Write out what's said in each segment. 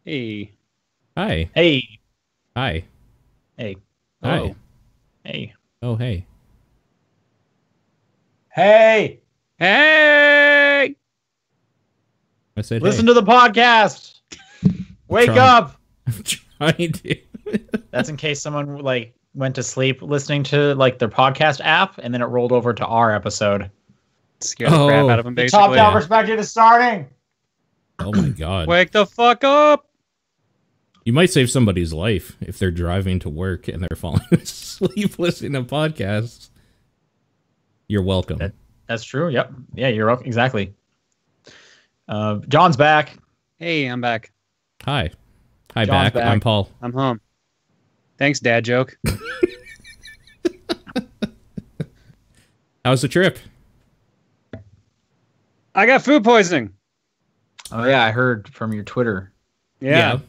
Hey. Hi. Hey. Hi. Hey. Hello. Hi. Hey. Oh, hey. Hey. Hey! I said Listen hey. to the podcast. Wake Trying. up. I'm trying to. That's in case someone like went to sleep listening to like their podcast app and then it rolled over to our episode. Scare the crap out of him, The basically. top-down Yeah. perspective is starting. Oh my god. Wake the fuck up! You might save somebody's life if they're driving to work and they're falling asleep listening to podcasts. You're welcome. That's true. Yep. Yeah, you're welcome. Exactly. John's back. Hey, I'm back. Hi. Hi, John's back. back. I'm Paul. I'm home. Thanks, dad joke. How's the trip? I got food poisoning. Oh yeah, I heard from your Twitter. Yeah.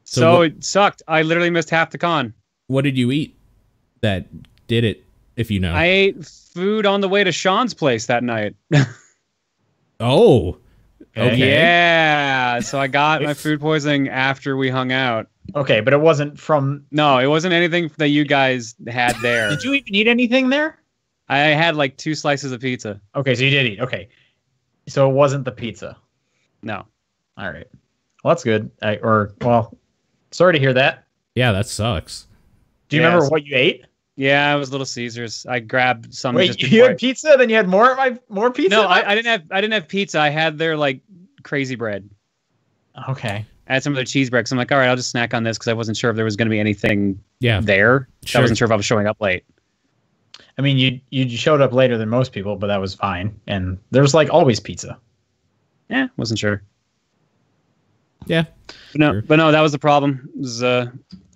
So it sucked. I literally missed half the con. What did you eat that did it, if you know? I ate food on the way to Sean's place that night. Oh. Okay. Yeah. So I got my food poisoning after we hung out. Okay, but it wasn't from. No, it wasn't anything that you guys had there. Did you even eat anything there? I had like 2 slices of pizza. Okay, so you did eat. Okay, so it wasn't the pizza. No. All right. Well, that's good. Sorry to hear that. Yeah, that sucks. Do you remember what you ate? Yeah, it was Little Caesars. I grabbed some. Wait, just you before had pizza, then you had more pizza? No, I didn't have pizza. I had their like crazy bread. Okay. I had some of their cheese breaks. I'm like, all right, I'll just snack on this because I wasn't sure if there was going to be anything Yeah. there. Sure. I wasn't sure if I was showing up late. I mean, you showed up later than most people, but that was fine. And there's like always pizza. Yeah, wasn't sure. Yeah. But no, that was the problem. It was,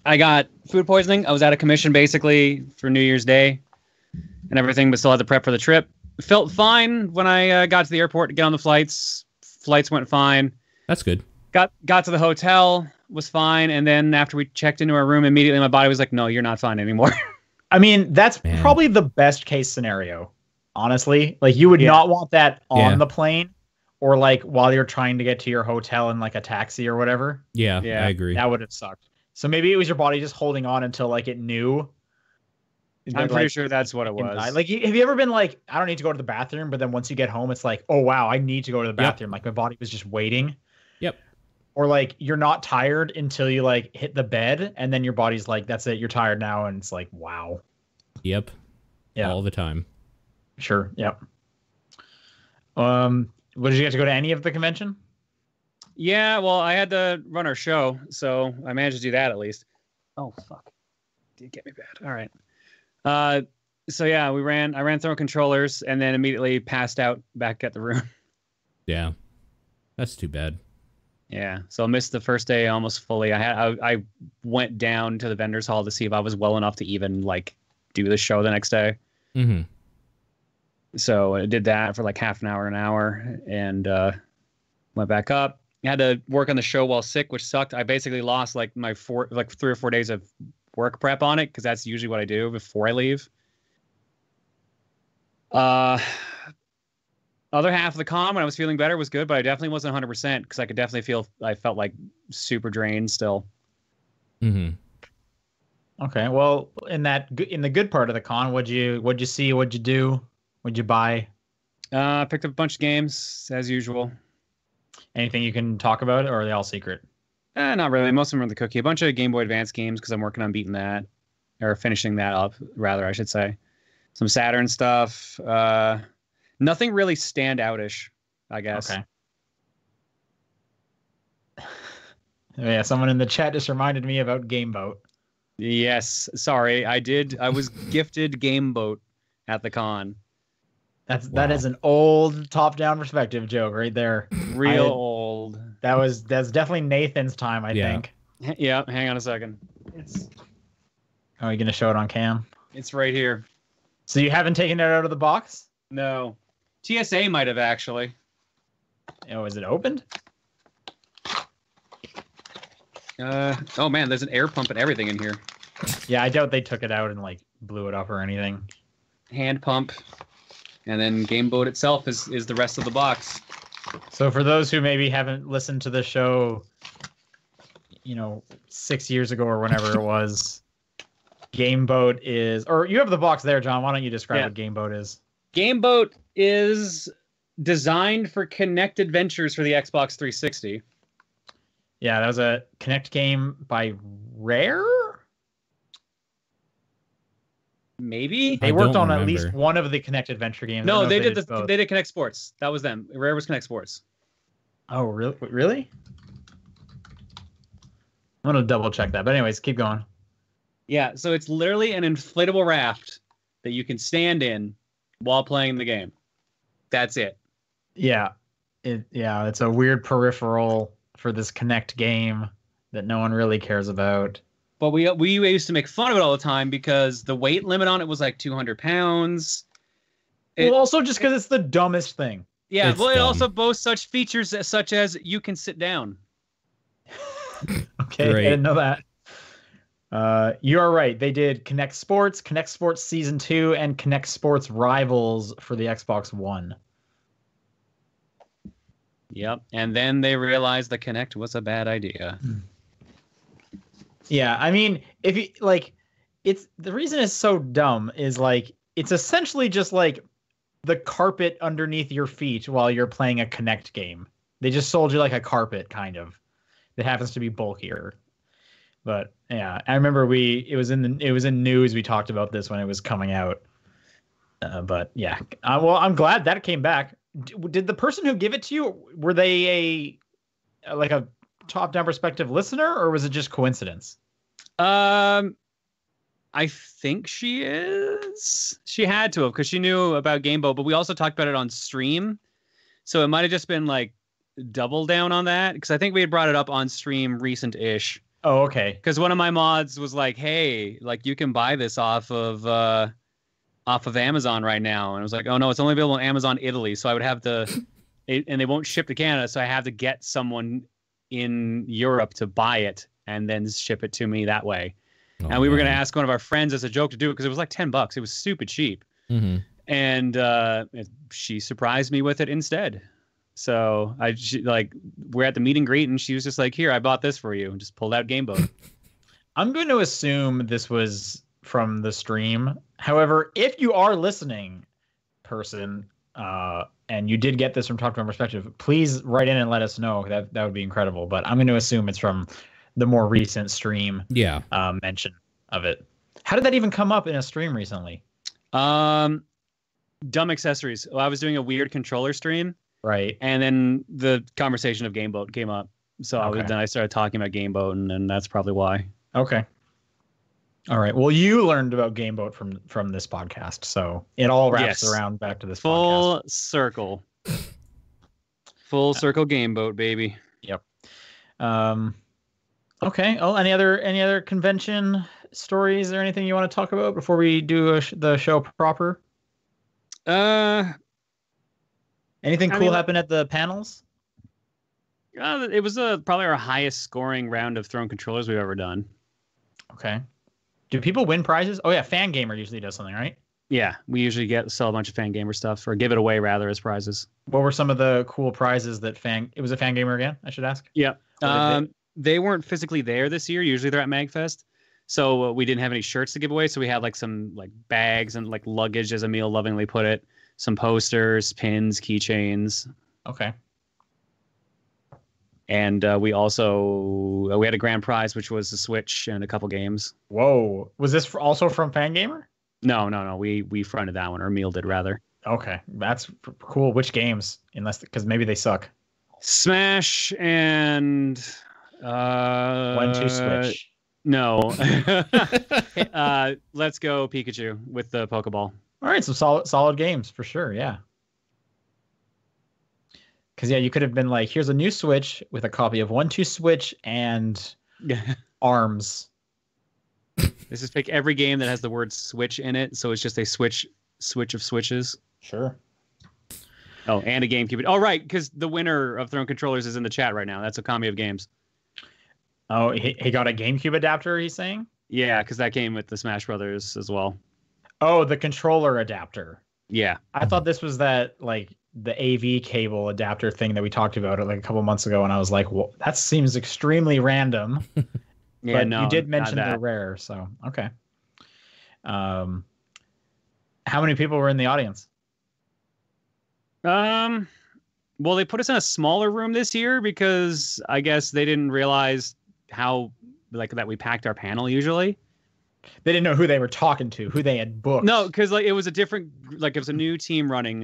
I got food poisoning. I was out of commission basically for New Year's Day and everything, but still had to prep for the trip. Felt fine when I got to the airport to get on the flights. Flights went fine. That's good. Got to the hotel, was fine, and then after we checked into our room, immediately my body was like, "No, you're not fine anymore." I mean, that's Man. probably the best case scenario, honestly. Like, you would not want that on the plane or like while you're trying to get to your hotel in like a taxi or whatever. Yeah, I agree. That would have sucked. So maybe it was your body just holding on until like it knew. I'm pretty sure that's what it was. Like, have you ever been like, I don't need to go to the bathroom, but then once you get home, it's like, oh wow, I need to go to the bathroom. Like my body was just waiting. Yep. Or like you're not tired until you like hit the bed, and then your body's like, that's it, you're tired now, and it's like, wow. Yep. Yeah. All the time. Sure. Yep. Did you get to go to any of the convention? Yeah, well, I had to run our show, so I managed to do that at least. Oh fuck! Did get me bad. All right. So yeah, I ran through controllers and then immediately passed out back at the room. Yeah. That's too bad. Yeah, so I missed the first day almost fully. I went down to the vendors hall to see if I was well enough to even like do the show the next day. Mm-hmm. So I did that for like half an hour, and went back up. I had to work on the show while sick, which sucked. I basically lost like my 3 or 4 days of work prep on it because that's usually what I do before I leave. Other half of the con when I was feeling better was good, but I definitely wasn't 100% because I could definitely I felt like super drained still. Mm-hmm. Okay, well, in the good part of the con, what'd you see? What'd you do? What'd you buy? Picked up a bunch of games as usual. Anything you can talk about, or are they all secret? Not really. Most of them are the cookie. A bunch of Game Boy Advance games because I'm working on beating that, or finishing that up, rather, I should say. Some Saturn stuff. Nothing really standoutish, I guess. Okay. Yeah, someone in the chat just reminded me about Game Boat. Yes, sorry, I did. I was gifted Game Boat at the con. That is an old top-down perspective joke right there. Real old. That's definitely Nathan's time, I think. Yeah, hang on a second. Are you gonna show it on cam? It's right here. So you haven't taken it out of the box? No. TSA might have actually. Oh, is it opened? Oh man, there's an air pump and everything in here. Yeah, I doubt they took it out and like blew it up or anything. Hand pump, and then Game Boat itself is the rest of the box. So for those who maybe haven't listened to the show, 6 years ago or whenever it was, Gameboat is, or you have the box there, John. Why don't you describe what Gameboat is? Gameboat is designed for Kinect adventures for the Xbox 360. Yeah, that was a Kinect game by Rare. Maybe they worked on at least one of the Kinect adventure games. No, they did Kinect Sports. That was them. Rare was Kinect Sports. Oh, really? Really? I'm gonna double check that. But anyways, keep going. Yeah, so it's literally an inflatable raft that you can stand in while playing the game. That's it. Yeah, it's a weird peripheral for this Kinect game that no one really cares about. But we used to make fun of it all the time because the weight limit on it was like 200 pounds. Well, also just because it's the dumbest thing. Yeah, it also boasts such features such as you can sit down. Okay, great. I didn't know that. You are right. They did Kinect Sports Season 2, and Kinect Sports Rivals for the Xbox One. Yep, and then they realized the Kinect was a bad idea. Yeah, I mean, if you it's the reason it's so dumb is it's essentially just the carpet underneath your feet while you're playing a Kinect game. They just sold you a carpet kind of that happens to be bulkier. But yeah, I remember it was in news. We talked about this when it was coming out. But yeah, well, I'm glad that it came back. Did the person who gave it to you, were they a top-down perspective listener, or was it just coincidence? I think she is. She had to have, because she knew about Gameboat, but we also talked about it on stream, so it might have just been double down on that, because I think we had brought it up on stream recent-ish. Oh, okay. Because one of my mods was like, "Hey, you can buy this off of Amazon right now," and I was like, "Oh no, it's only available on Amazon Italy." So I would have and they won't ship to Canada, so I have to get someone in Europe to buy it and then ship it to me that way. Oh, and we were going to ask one of our friends as a joke to do it because it was like $10. It was stupid cheap. Mm-hmm. And she surprised me with it instead. So we're at the meet and greet and she was just like, "Here, I bought this for you," and just pulled out Gameboat. I'm going to assume this was from the stream. However, if you are listening, person, and you did get this from Talk to One Perspective, please write in and let us know. That would be incredible. But I'm going to assume it's from the more recent stream. Yeah. Mention of it. How did that even come up in a stream recently? Dumb accessories. Well, I was doing a weird controller stream. Right. And then the conversation of Gameboat came up. So then I started talking about Gameboat, and that's probably why. Okay. All right. Well, you learned about Gameboat from this podcast, so it all wraps around back to this full podcast. Circle. Full circle Gameboat, baby. Yep. Okay. Oh, any other convention stories or anything you want to talk about before we do the show proper? Anything cool happen at the panels? It was probably our highest scoring round of thrown controllers we've ever done. Okay. Do people win prizes? Oh yeah, Fangamer usually does something, right? Yeah, we usually sell a bunch of Fangamer stuff, or give it away rather as prizes. What were some of the cool prizes that it was a Fangamer again, I should ask? Yeah. They weren't physically there this year. Usually they're at MAGfest. So we didn't have any shirts to give away, so we had some bags and luggage, as Emil lovingly put it, some posters, pins, keychains. Okay. And we also we had a grand prize, which was a Switch and a couple games. Whoa! Was this also from Fangamer? No. We fronted that one, or Emil did rather. Okay, that's cool. Which games? Because maybe they suck. Smash and 1-2 Switch. No. Let's Go Pikachu with the Pokeball. All right, so solid games for sure. Yeah. Because you could have been like, here's a new Switch with a copy of 1-2 Switch and ARMS. This is pick every game that has the word Switch in it, so it's just a switch of switches. Sure. Oh, and a GameCube. Oh, right, because the winner of Thrown Controllers is in the chat right now. That's a Kami of Games. Oh, he got a GameCube adapter, he's saying? Yeah, because that came with the Smash Brothers as well. Oh, the controller adapter. Yeah. I thought this was that, the AV cable adapter thing that we talked about like a couple months ago, and I was like, well, that seems extremely random. Yeah, But no, you did not mention that. they're rare, so okay. How many people were in the audience? Well, they put us in a smaller room this year because I guess they didn't realize how like that we packed our panel usually. They didn't know who they were talking to, who they had booked. No, because like it was a different, like it was a new team running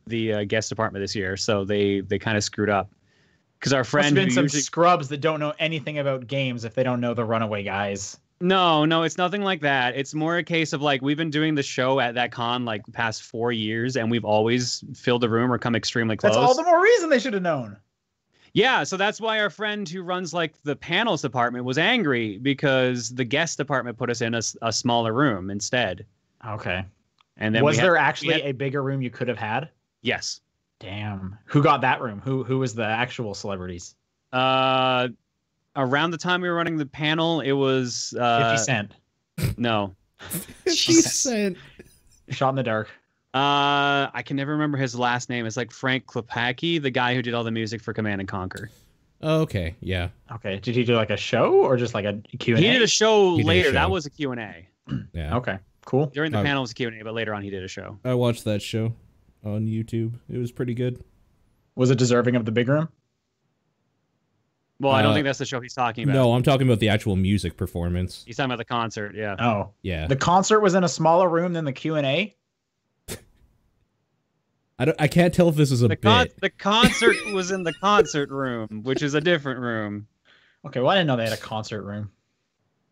the guest department this year, so they kind of screwed up. Because our Must friend have been who some usually scrubs that don't know anything about games if they don't know the Runaway guys. no, it's nothing like that. It's more a case of like we've been doing the show at that con like the past 4 years, and we've always filled the room or come extremely close. That's all the more reason they should have known. Yeah, so that's why our friend who runs like the panels department was angry because the guest department put us in a smaller room instead. Okay. And then was there actually a bigger room you could have had? Yes. Damn. Who got that room? Who was the actual celebrities? Around the time we were running the panel, it was 50 Cent. No. 50 Cent. Shot in the dark. I can never remember his last name. It's like Frank Klepacki, the guy who did all the music for Command and Conquer. Oh, okay, yeah. Okay. Did he do like a show or just like a Q&A? He did a show later. show. That was a Q&A. Yeah. Okay. Cool. During the panel was a Q&A, but later on he did a show. I watched that show on YouTube. It was pretty good. Was it deserving of the big room? Well, I don't think that's the show he's talking about. No, I'm talking about the actual music performance. He's talking about the concert, yeah. Oh. Yeah. The concert was in a smaller room than the Q&A? I can't tell if this is a bit. The concert was in the concert room, which is a different room. Okay, well, I didn't know they had a concert room.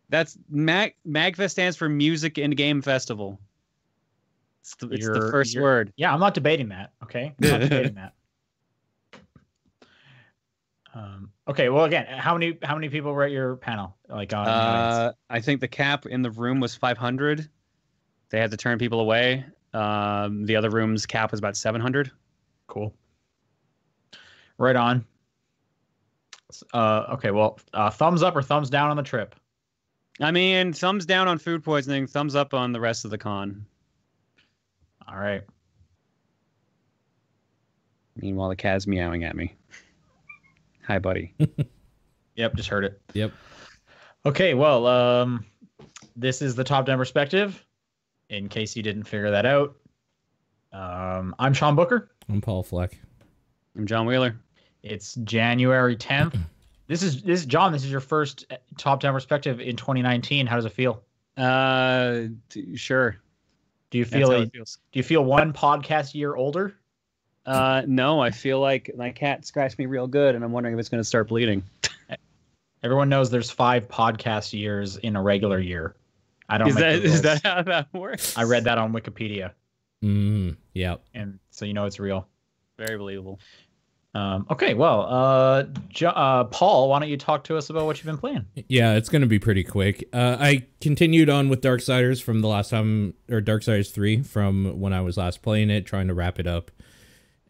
That's MAGfest stands for Music and Game Festival. It's the first word. Yeah, I'm not debating that. Okay, I'm not debating that. Okay, well, again, how many people were at your panel? Like, I think the cap in the room was 500. They had to turn people away. The other room's cap was about 700. Cool. Right on. Okay, well, thumbs up or thumbs down on the trip? I mean, thumbs down on food poisoning, thumbs up on the rest of the con. All right. Meanwhile, the cat's meowing at me. Hi, buddy. Yep, just heard it. Yep. Okay, well, this is the top-down perspective. In case you didn't figure that out, I'm Sean Booker. I'm Paul Fleck. I'm John Wheeler. It's January 10th. This is John. This is your first top-down perspective in 2019. How does it feel? Sure. Do you feel one podcast year older? No, I feel like my cat scratched me real good, and I'm wondering if it's going to start bleeding. Everyone knows there's 5 podcast years in a regular year. I don't. Is that how that works? I read that on Wikipedia. Yeah. And so you know it's real. Very believable. Okay, well, Paul, why don't you talk to us about what you've been playing? Yeah, it's going to be pretty quick. I continued on with Darksiders from the last time, or Darksiders 3 from when I was last playing it, trying to wrap it up.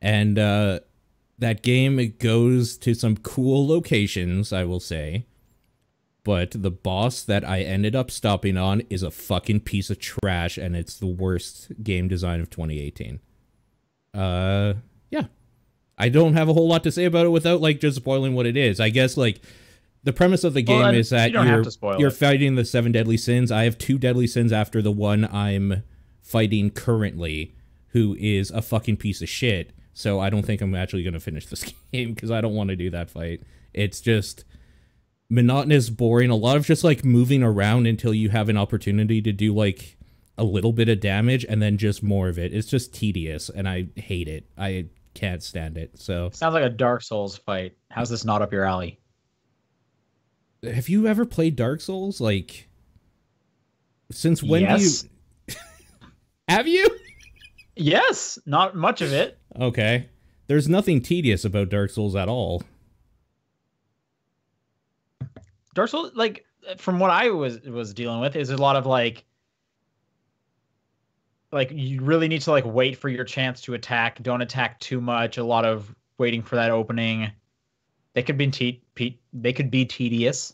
And that game, it goes to some cool locations, I will say. But the boss that I ended up stopping on is a fucking piece of trash, and it's the worst game design of 2018. Yeah. I don't have a whole lot to say about it without, like, just spoiling what it is. I guess, like, the premise of the game is that you're fighting the 7 deadly sins. I have 2 deadly sins after the one I'm fighting currently, who is a fucking piece of shit. So I don't think I'm actually going to finish this game, because I don't want to do that fight. It's just monotonous, boring, a lot of just, like, moving around until you have an opportunity to do, like, a little bit of damage, and then just more of it. It's just tedious, and I hate it. I can't stand it. So sounds like a Dark Souls fight. How's this not up your alley? Have you ever played Dark Souls? Like, since when do you... Have you? Yes, not much of it. Okay. There's nothing tedious about Dark Souls at all. Dark Souls, like, from what I was dealing with, is a lot of, like, you really need to, like, wait for your chance to attack. Don't attack too much. A lot of waiting for that opening. They could be tedious.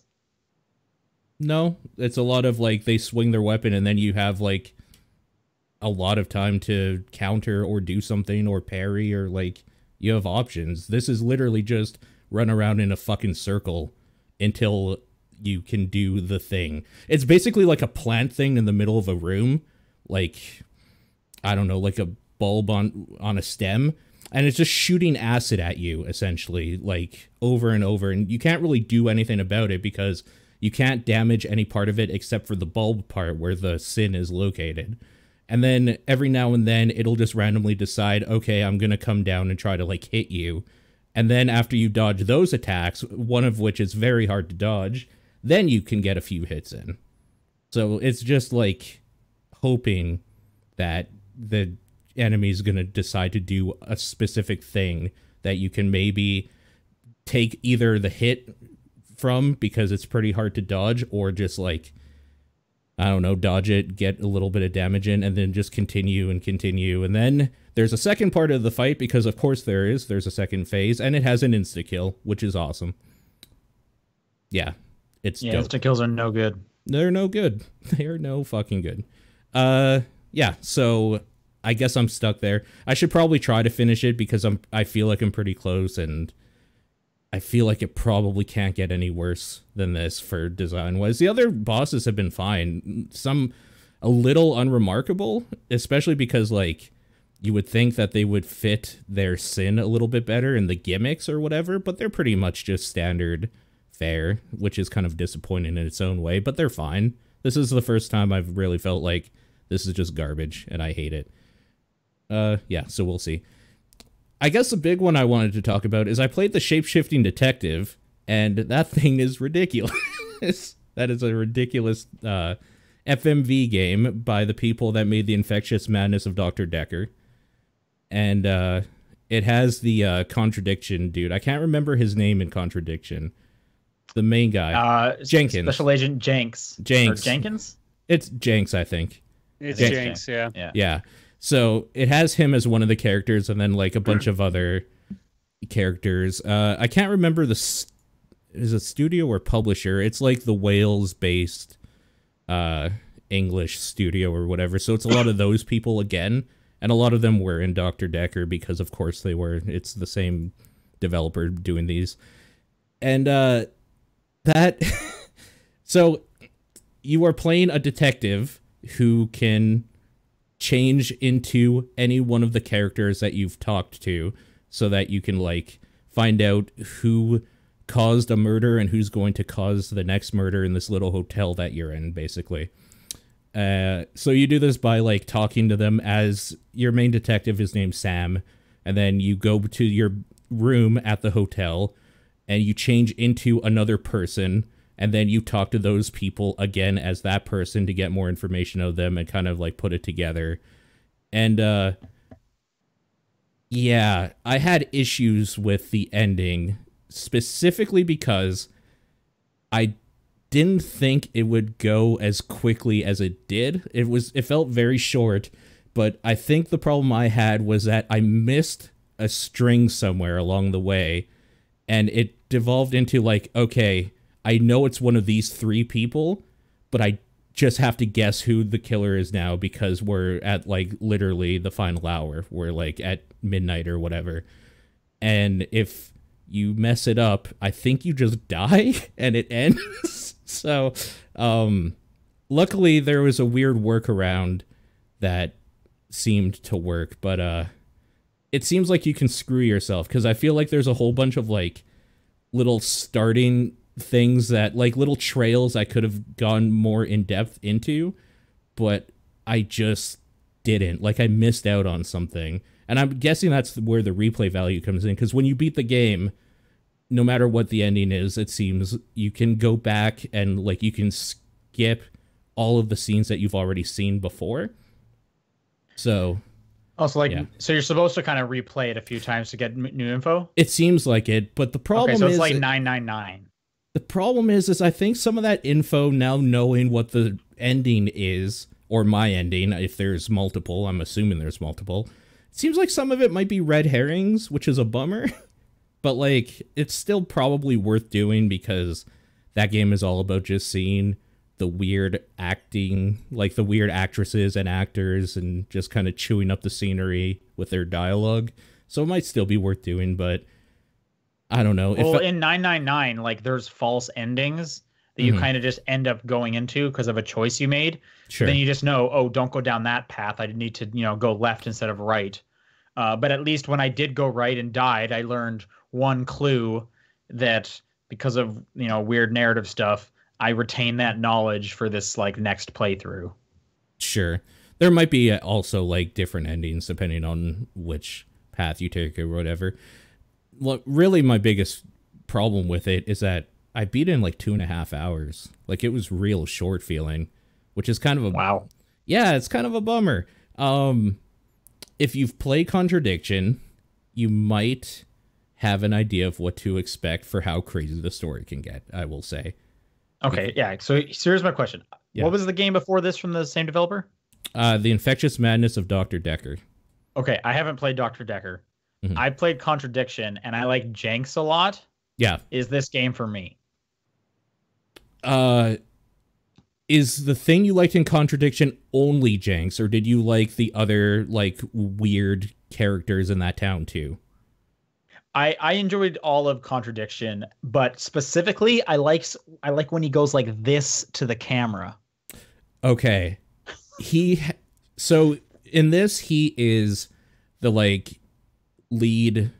No, it's a lot of, like, they swing their weapon and then you have, like, a lot of time to counter or do something or parry, or like you have options. This is literally just run around in a fucking circle until you can do the thing. It's basically like a plant thing in the middle of a room, like, I don't know, like a bulb on a stem, and it's just shooting acid at you, essentially, like, over and over, and you can't really do anything about it because you can't damage any part of it except for the bulb part where the sin is located. And then every now and then it'll just randomly decide, okay, I'm gonna come down and try to, like, hit you. And then after you dodge those attacks, one of which is very hard to dodge, then you can get a few hits in. So it's just, like, hoping that the enemy's gonna decide to do a specific thing that you can maybe take either the hit from because it's pretty hard to dodge, or just, like, I don't know, dodge it, get a little bit of damage in, and then just continue and continue. And then there's a second part of the fight, because of course there's a second phase, and it has an insta-kill, which is awesome. Yeah, it's dope. Insta-kills are no good. They're no good. They're no fucking good. Yeah, so I guess I'm stuck there. I should probably try to finish it because I feel like I'm pretty close, and I feel like it probably can't get any worse than this for design-wise. The other bosses have been fine. Some a little unremarkable, especially because, like, you would think that they would fit their sin a little bit better in the gimmicks or whatever, but they're pretty much just standard fare, which is kind of disappointing in its own way, but they're fine. This is the first time I've really felt like this is just garbage, and I hate it. Yeah, so we'll see. I guess the big one I wanted to talk about is I played the Shapeshifting Detective, and that thing is ridiculous. That is a ridiculous FMV game by the people that made the Infectious Madness of Dr. Decker. And it has the Contradiction dude. I can't remember his name in Contradiction. The main guy. Jenkins. Special Agent Jenks. Jenks. Or Jenkins? It's Jenks, I think. It's Jenks, yeah. Yeah. So it has him as one of the characters, and then, like, a bunch of other characters. I can't remember is it studio or publisher. It's like the Wales-based English studio or whatever. So it's a lot of those people again, and a lot of them were in Dr. Decker because, of course, they were. It's the same developer doing these. And that... So you are playing a detective who can change into any one of the characters that you've talked to, so that you can, like, find out who caused a murder and who's going to cause the next murder in this little hotel that you're in, basically. So you do this by, like, talking to them as your main detective is named Sam, and then you go to your room at the hotel and you change into another person, and then you talk to those people again as that person to get more information of them and kind of, like, put it together. And, yeah, I had issues with the ending, specifically because I didn't think it would go as quickly as it did. It felt very short, but I think the problem I had was that I missed a string somewhere along the way, and it devolved into, like, okay, I know it's one of these three people, but I just have to guess who the killer is now because we're at, like, literally the final hour. We're, like, at midnight or whatever. And if you mess it up, I think you just die and it ends. So, luckily there was a weird workaround that seemed to work, but it seems like you can screw yourself because I feel like there's a whole bunch of, like, little starting things that, like, little trails I could have gone more in depth into, but I just didn't. Like, I missed out on something, and I'm guessing that's where the replay value comes in, because when you beat the game, no matter what the ending is, it seems you can go back and, like, you can skip all of the scenes that you've already seen before. So also, like, yeah. So you're supposed to kind of replay it a few times to get new info? It seems like it, but the problem is... Okay, so it's like 999. The problem is I think some of that info, now knowing what the ending is, or my ending, if there's multiple, I'm assuming there's multiple, it seems like some of it might be red herrings, which is a bummer. But, like, it's still probably worth doing because that game is all about just seeing the weird acting, like the weird actresses and actors, and just kind of chewing up the scenery with their dialogue. So it might still be worth doing, but I don't know. Well, in 999, like there's false endings that you kind of just end up going into because of a choice you made. Sure. Then you just know, oh, don't go down that path. I need to, go left instead of right. But at least when I did go right and died, I learned one clue that because of, weird narrative stuff, I retain that knowledge for this like next playthrough. Sure. There might be also like different endings depending on which path you take or whatever. Well, really my biggest problem with it is that I beat it in like 2.5 hours. Like it was real short feeling, which is kind of a wow. Yeah, it's kind of a bummer. If you've played Contradiction, you might have an idea of what to expect for how crazy the story can get, I will say. Okay, yeah. So here's my question. Yeah. What was the game before this from the same developer? The Infectious Madness of Dr. Decker. Okay, I haven't played Dr. Decker. I played Contradiction, and I like Jenks a lot. Yeah. Is this game for me? Is the thing you liked in Contradiction only Jenks, or did you like the other, like, weird characters in that town, too? I enjoyed all of Contradiction, but specifically, I like when he goes like this to the camera. Okay. So in this, he is the, like, lead,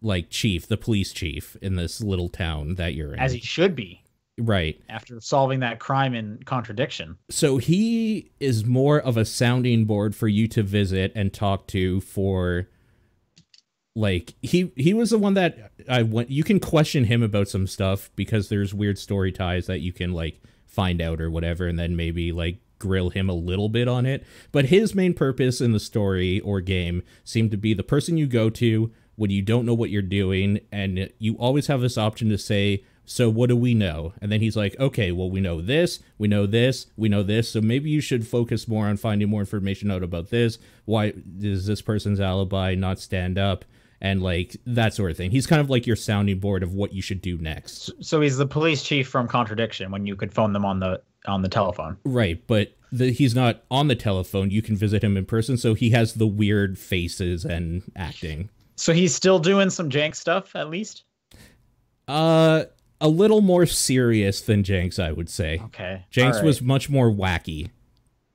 like, chief, the police chief in this little town that you're in. As he should be. Right. After solving that crime in Contradiction. So he is more of a sounding board for you to visit and talk to for... Like, he was the one that you can question him about some stuff because there's weird story ties that you can, like, find out or whatever, and then maybe, like, grill him a little bit on it. But his main purpose in the story or game seemed to be the person you go to when you don't know what you're doing, and you always have this option to say, so what do we know? And then he's like, okay, well, we know this, we know this, we know this, so maybe you should focus more on finding more information out about this. Why does this person's alibi not stand up? And, like, that sort of thing. He's kind of like your sounding board of what you should do next. So he's the police chief from Contradiction when you could phone them on the telephone. Right, but he's not on the telephone. You can visit him in person, so he has the weird faces and acting. So he's still doing some jank stuff, at least? A little more serious than Jenks, I would say. Okay. Jenks was much more wacky.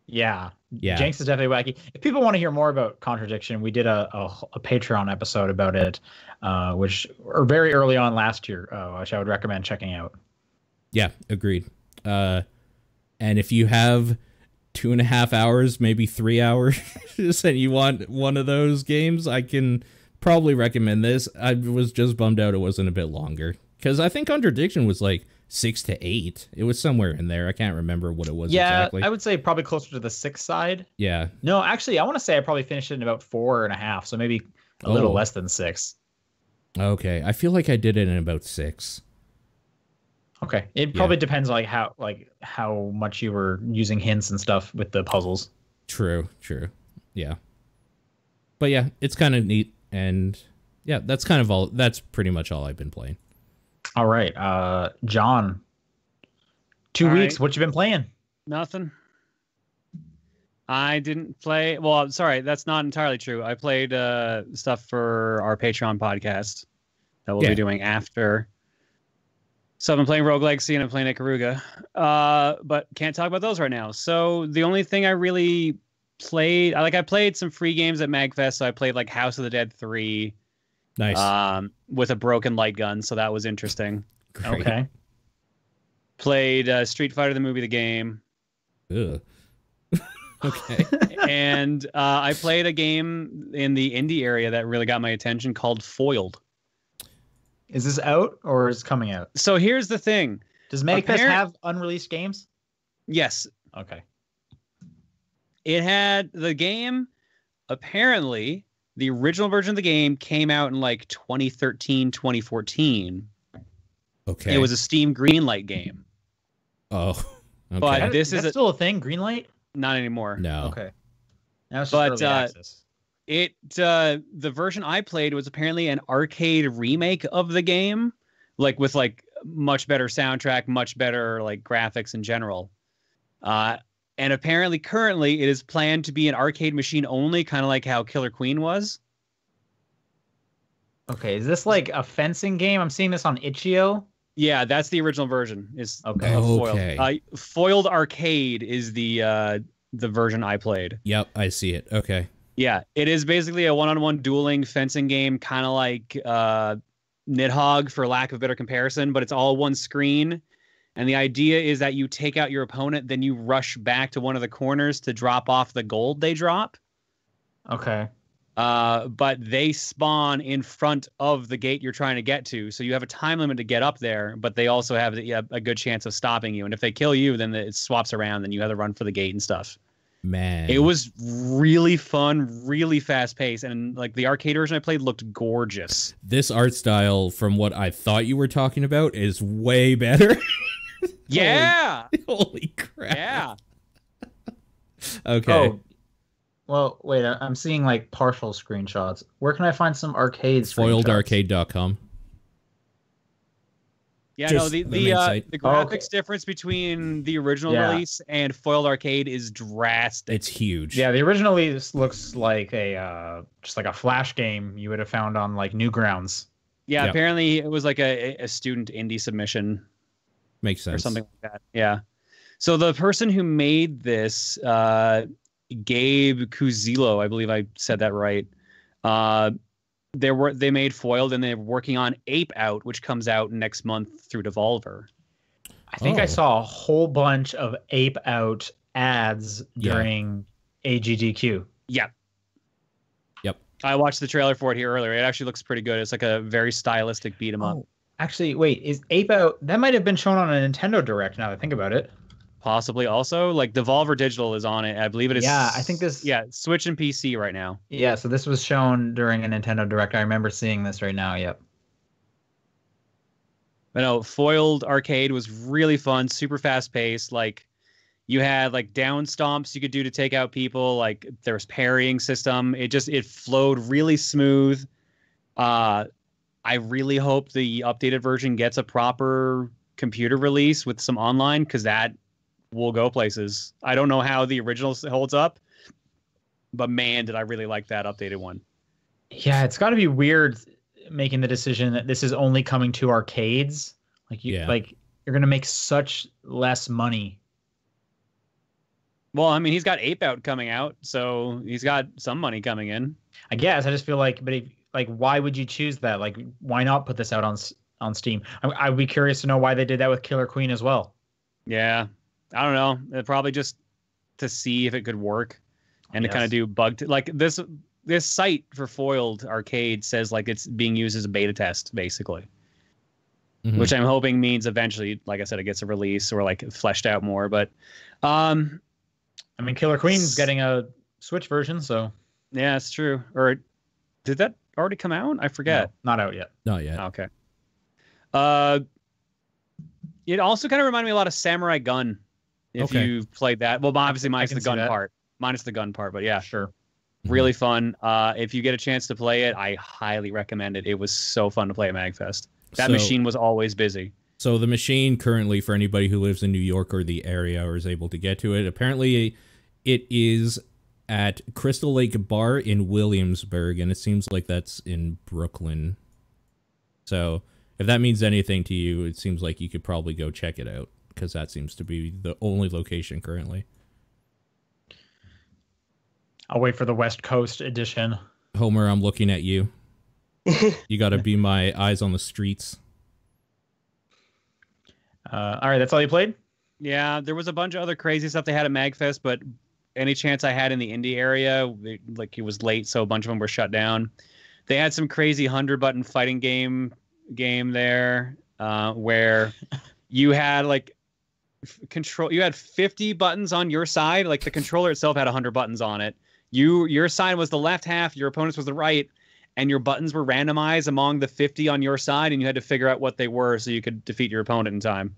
Yeah. Jenks is definitely wacky. If people want to hear more about Contradiction, we did a Patreon episode about it, or very early on last year, which I would recommend checking out. Yeah, agreed. And if you have 2.5 hours, maybe 3 hours, and you want one of those games, I can probably recommend this. I was just bummed out it wasn't a bit longer, because I think Contradiction was like 6 to 8. It was somewhere in there. I can't remember what it was exactly. I would say probably closer to the 6 side. Yeah. No, actually, I want to say I probably finished it in about 4.5, so maybe a little less than 6. Okay, I feel like I did it in about 6. Okay, it probably depends on how much you were using hints and stuff with the puzzles. True. Yeah. But yeah, it's kind of neat, and yeah, that's kind of all. That's pretty much all I've been playing. All right, John. 2 weeks. What you been playing? Nothing. I didn't play. Well, I'm sorry, that's not entirely true. I played stuff for our Patreon podcast that we'll be doing after. So I've been playing Rogue Legacy and I'm playing Ikaruga, but can't talk about those right now. So the only thing I really played, I played some free games at MAGfest. So I played like House of the Dead 3. Nice. With a broken light gun, so that was interesting. Great. Okay. Played Street Fighter the movie, the game. Ugh. Okay. And I played a game in the indie area that really got my attention called Foiled. Is this out or is it coming out? So here's the thing. Does MAGfest have unreleased games? Yes. Okay. It had the game. Apparently, the original version of the game came out in like 2013, 2014. Okay. It was a Steam Greenlight game. Oh. Okay. But this is still a thing, Greenlight? Not anymore. No. Okay. Now it's just early access. The version I played was apparently an arcade remake of the game, like with like much better soundtrack, much better like graphics in general. And apparently, currently, it is planned to be an arcade machine only, kind of like how Killer Queen was. Okay, is this like a fencing game? I'm seeing this on Itch.io. Yeah, that's the original version. Is Okay. Foiled. Okay. Foiled Arcade is the version I played. Yep, I see it. Okay. Yeah, it is basically a one-on-one dueling fencing game, kind of like Nidhogg, for lack of a better comparison, but it's all one screen. And the idea is that you take out your opponent, then you rush back to one of the corners to drop off the gold they drop. Okay. But they spawn in front of the gate you're trying to get to. So you have a time limit to get up there, but they also have a good chance of stopping you. And if they kill you, then it swaps around, then you have to run for the gate and stuff. Man. It was really fun, really fast paced, and like the arcade version I played looked gorgeous. This art style, from what I thought you were talking about, is way better. Yeah. Holy crap. Yeah. Okay. Oh, well, wait. I'm seeing like partial screenshots. Where can I find some arcade screenshots? FoiledArcade.com. Yeah, Just no, the main site. graphics difference between the original release and Foiled Arcade is drastic. It's huge. Yeah, the original release looks like a just like a Flash game you would have found on like Newgrounds. Yeah, Yep. apparently it was like a student indie submission Makes sense. or something like that. Yeah. So the person who made this, Gabe Kuzilo, I believe I said that right. They made Foiled, and they're working on Ape Out, which comes out next month through Devolver. I think I saw a whole bunch of Ape Out ads during AGDQ. Yeah. Yep. I watched the trailer for it here earlier. It actually looks pretty good. It's like a very stylistic beat 'em up. Oh, actually, wait, is Ape Out? That might have been shown on a Nintendo Direct. Now that I think about it. Possibly also, like Devolver Digital is on it. I believe it is. Yeah, I think this. Yeah, Switch and PC right now. Yeah, so this was shown during a Nintendo Direct. I remember seeing this right now. Yep. But no, Foiled Arcade was really fun, super fast paced. Like you had like down stomps you could do to take out people. Like there was parrying system. It flowed really smooth. I really hope the updated version gets a proper computer release with some online, because that will go places. I don't know how the original holds up, but man, did I really like that updated one. Yeah, it's got to be weird making the decision that this is only coming to arcades. Like you're gonna make such less money. Well, I mean, he's got Ape Out coming out, so he's got some money coming in. I guess I just feel like, but why would you choose that? Like, why not put this out on Steam? I'd be curious to know why they did that with Killer Queen as well. Yeah, I don't know. Probably just to see if it could work, and to kind of do like this site for Foiled Arcade says like it's being used as a beta test, basically. Mm-hmm. Which I'm hoping means eventually, like I said, it gets a release or like fleshed out more. But I mean, Killer Queen's getting a Switch version, so yeah, it's true. Or did that already come out? I forget. No, not out yet. Not yet. Okay. It also kind of reminded me a lot of Samurai Gun. If you played that, well, obviously minus the gun part, but yeah, sure. Really fun. If you get a chance to play it, I highly recommend it. It was so fun to play at MAGfest. That machine was always busy. So the machine currently, for anybody who lives in New York or the area or is able to get to it, apparently it is at Crystal Lake Bar in Williamsburg, and it seems like that's in Brooklyn. So if that means anything to you, it seems like you could probably go check it out, because that seems to be the only location currently. I'll wait for the West Coast edition. Homer, I'm looking at you. You got to be my eyes on the streets. All right, that's all you played? Yeah, there was a bunch of other crazy stuff they had at MAGfest, but any chance I had in the indie area, it was late, so a bunch of them were shut down. They had some crazy 100-button fighting game there, where you had like control. You had 50 buttons on your side. Like the controller itself had 100 buttons on it. Your side was the left half, your opponent's was the right, and your buttons were randomized among the 50 on your side, and you had to figure out what they were so you could defeat your opponent in time.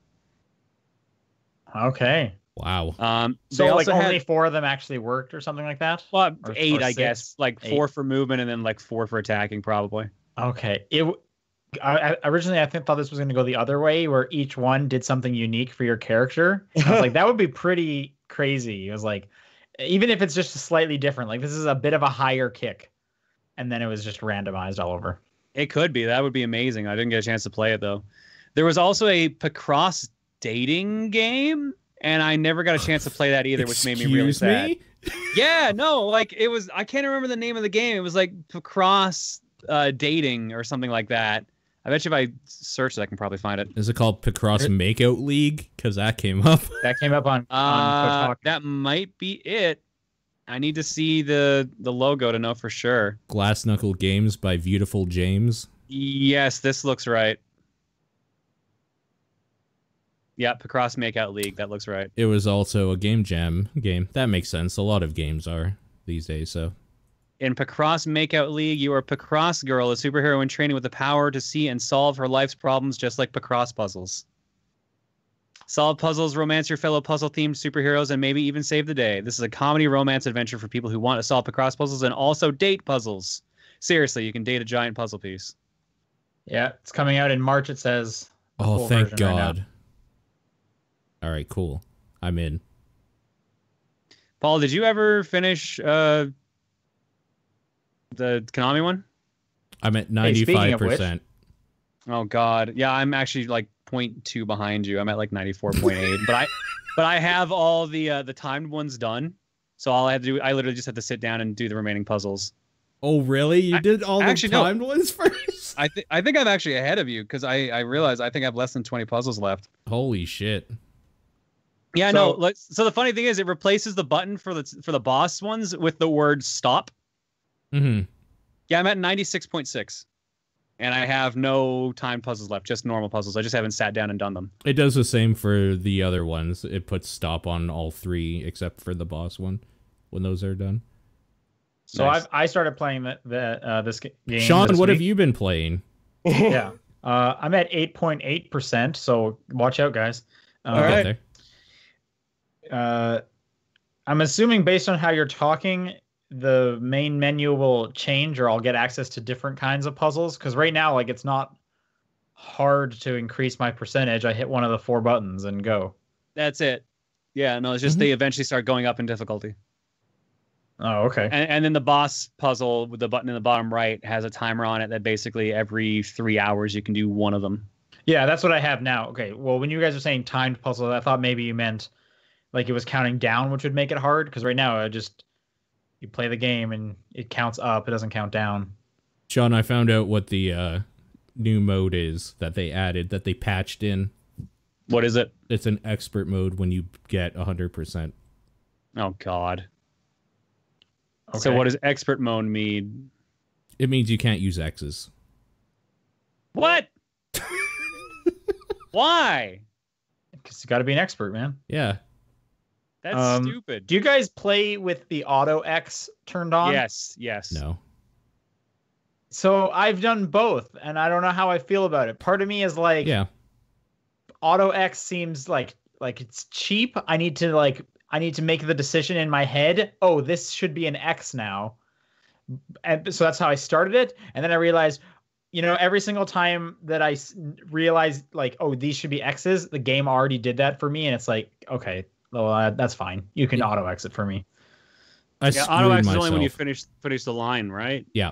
Okay. Wow. So like only 4 of them actually worked or something like that? Well, 8, I guess. Like 4 for movement and then like 4 for attacking, probably. Okay. Originally, I thought this was going to go the other way, where each one did something unique for your character. I was like, that would be pretty crazy. It was like, even if it's just slightly different, like this is a bit of a higher kick, and then it was just randomized all over. It could be. That would be amazing. I didn't get a chance to play it though. There was also a Picross dating game, and I never got a chance to play that either, which made me really sad. Yeah, no, like it was. I can't remember the name of the game. It was like Picross dating or something like that. I bet you if I search it, I can probably find it. Is it called Picross Makeout League? Because that came up. That came up on Coach Hawk. That might be it. I need to see the logo to know for sure. Glass Knuckle Games by Beautiful James. Yes, this looks right. Yeah, Picross Makeout League. That looks right. It was also a Game Jam game. That makes sense. A lot of games are these days, so. In Picross Makeout League, you are Picross Girl, a superhero in training with the power to see and solve her life's problems just like Picross puzzles. Solve puzzles, romance your fellow puzzle-themed superheroes, and maybe even save the day. This is a comedy romance adventure for people who want to solve Picross puzzles and also date puzzles. Seriously, you can date a giant puzzle piece. Yeah, it's coming out in March, it says. Oh, thank God. Right, all right, cool. I'm in. Paul, did you ever finish the Konami one? I'm at 95%. Oh God, yeah, I'm actually like 0.2 behind you. I'm at like 94.8, but I have all the timed ones done. So all I had to do, I literally just had to sit down and do the remaining puzzles. Oh really? You did all the timed ones first? I think I'm actually ahead of you because I realized I think I have less than 20 puzzles left. Holy shit. Yeah, no. So the funny thing is, it replaces the button for the boss ones with the word stop. Mm-hmm. Yeah, I'm at 96.6, and I have no timed puzzles left, just normal puzzles. I just haven't sat down and done them. It does the same for the other ones. It puts stop on all three except for the boss one when those are done. So nice. I started playing this game. Sean, what have you been playing? Yeah, I'm at 8.8%. So watch out, guys. All right. I'm assuming based on how you're talking, the main menu will change, or I'll get access to different kinds of puzzles. Because right now, like, it's not hard to increase my percentage. I hit one of the 4 buttons and go. That's it. Yeah, no, it's just they eventually start going up in difficulty. Oh, okay. And then the boss puzzle with the button in the bottom right has a timer on it that basically every 3 hours you can do one of them. Yeah, that's what I have now. Okay, well, when you guys are saying timed puzzle, I thought maybe you meant like it was counting down, which would make it hard. Because right now, you play the game and it counts up. It doesn't count down. Sean, I found out what the new mode is that they added, that they patched in. What is it? It's an expert mode when you get 100%. Oh, God. Okay. So what does expert mode mean? It means you can't use X's. What? Why? Because you got to be an expert, man. Yeah. That's stupid. Do you guys play with the auto X turned on? Yes. No. So I've done both, and I don't know how I feel about it. Part of me is like, yeah, auto X seems like it's cheap. I need to make the decision in my head. Oh, this should be an X now. And so that's how I started it. And then I realized, every single time that I realized like, oh, these should be X's, the game already did that for me. And it's like, okay, well, that's fine. You can auto exit for me. Auto exit is only when you finish the line, right? Yeah.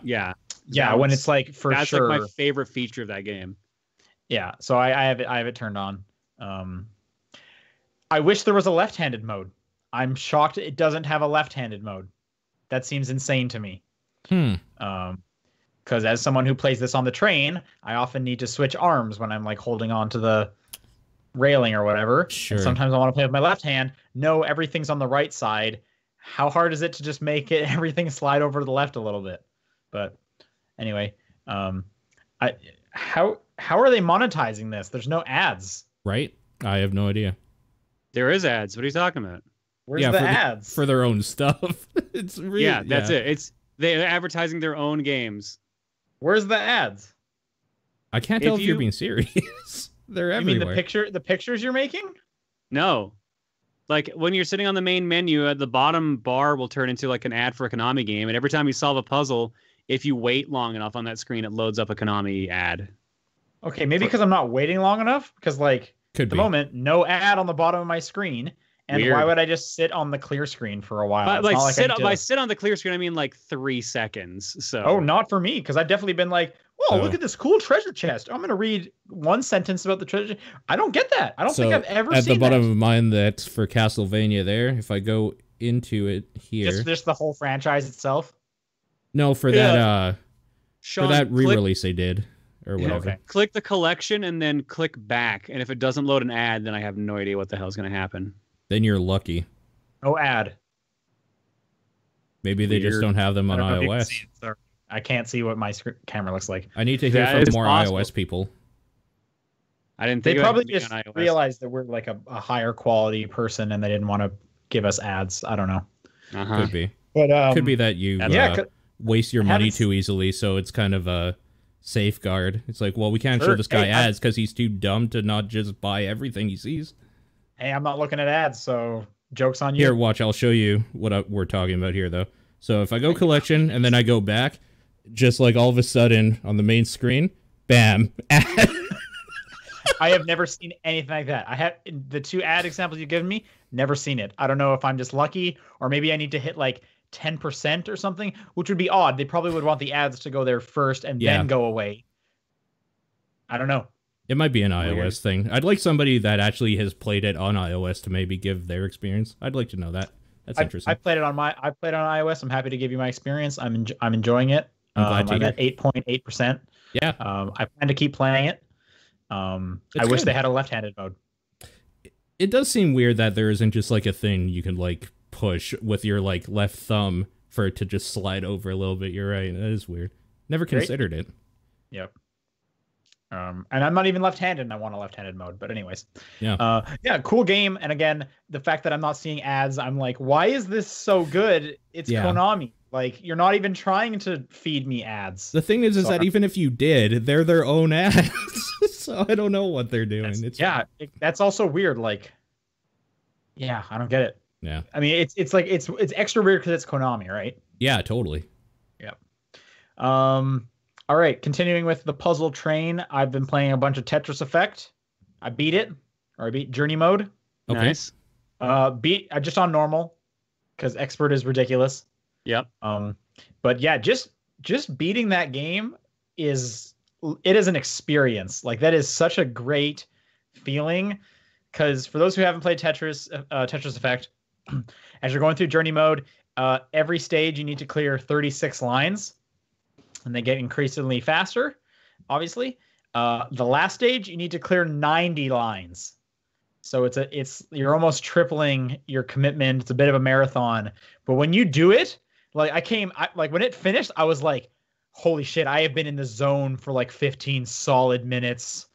Yeah, when it's like that's sure. Like my favorite feature of that game. Yeah, so I have it turned on. I wish there was a left-handed mode. I'm shocked it doesn't have a left-handed mode. That seems insane to me. Because as someone who plays this on the train, I often need to switch arms when I'm like holding on to the railing or whatever. Sure. And sometimes I want to play with my left hand. No, everything's on the right side. How hard is it to just make everything slide over to the left a little bit? But anyway, how are they monetizing this? There's no ads. Right? I have no idea. There is ads. What are you talking about? Where's the ads? For their own stuff. It's really, that's it. They're advertising their own games. Where's the ads? I can't tell if you're being serious. They're everywhere. You mean the pictures you're making? No. Like when you're sitting on the main menu, at the bottom bar will turn into like an ad for a Konami game, and every time you solve a puzzle, if you wait long enough on that screen, it loads up a Konami ad. Okay, maybe because I'm not waiting long enough. Because like at the moment, no ad on the bottom of my screen, And Weird. why would I just sit on the clear screen for a while? But, It's like not like I need by to- sit on the clear screen, I mean like 3 seconds. So Oh, not for me, because I've definitely been like, "Whoa, look So- at this cool treasure chest." I'm gonna read one sentence about the treasure. I don't get that. I don't think So, I've ever at seen the bottom that. of mine, that's for Castlevania there. If I go into it here. Just the whole franchise itself. No, for Yeah. that Sean, for that click, re-release they did. Or whatever. Okay. click the collection and then click back. And if it doesn't load an ad, then I have no idea what the hell's going to happen. Then you're lucky. No ad. Maybe they just Weird. don't have them on I don't know if you can iOS. see it, sorry. I can't see what my camera looks like. I need to hear That from is more possible. iOS people. I didn't They think probably about it being just on iOS. realized that we're like a higher quality person and they didn't want to give us ads. I don't know. Uh-huh. Could be. But Could be that you yeah, waste your I money haven't too easily, so it's kind of a safeguard. It's like, well, we can't show Sure. this guy Hey, ads because he's too dumb to not just buy everything he sees. hey, I'm not looking at ads, so joke's on you. Here, watch. I'll show you what we're talking about here, though. So if I go collection and then I go back, just like all of a sudden on the main screen, bam, ad. I have never seen anything like that. I have the 2 ad examples you've given me, never seen it. I don't know if I'm just lucky or maybe I need to hit like 10% or something, which would be odd. They probably would want the ads to go there first and Yeah. then go away. I don't know. It might be an Weird. iOS thing. I'd like somebody that actually has played it on iOS to maybe give their experience. I'd like to know that. That's interesting. I played it on iOS. I'm happy to give you my experience. I'm enjoying it. I'm glad to I'm hear. at 8.8%. Yeah. I plan to keep playing it. I It's wish good. they had a left-handed mode. It does seem weird that there isn't just like a thing you can like push with your like left thumb for it to just slide over a little bit. You're right. That is weird. Never considered it. Yep. And I'm not even left-handed and I want a left-handed mode, but anyways. Yeah. Yeah, cool game. And again, the fact that I'm not seeing ads, I'm like, why is this so good? It's Yeah. Konami. Like, you're not even trying to feed me ads. The thing is that Sorry. even if you did, they're their own ads. So I don't know what they're doing. That's also weird. Like, yeah, I don't get it. Yeah. I mean, it's like it's extra weird because it's Konami, right? Yeah, totally. All right, continuing with the puzzle train, I've been playing a bunch of Tetris Effect. I beat Journey mode. Okay. Nice. Just on normal because expert is ridiculous. Yep. But yeah, just beating that game is an experience. Like that is such a great feeling because for those who haven't played Tetris Effect, as you're going through Journey mode, every stage you need to clear 36 lines. And they get increasingly faster, obviously. The last stage, you need to clear 90 lines. So you're almost tripling your commitment. It's a bit of a marathon. But when you do it, like when it finished, I was like, holy shit, I have been in the zone for like 15 solid minutes.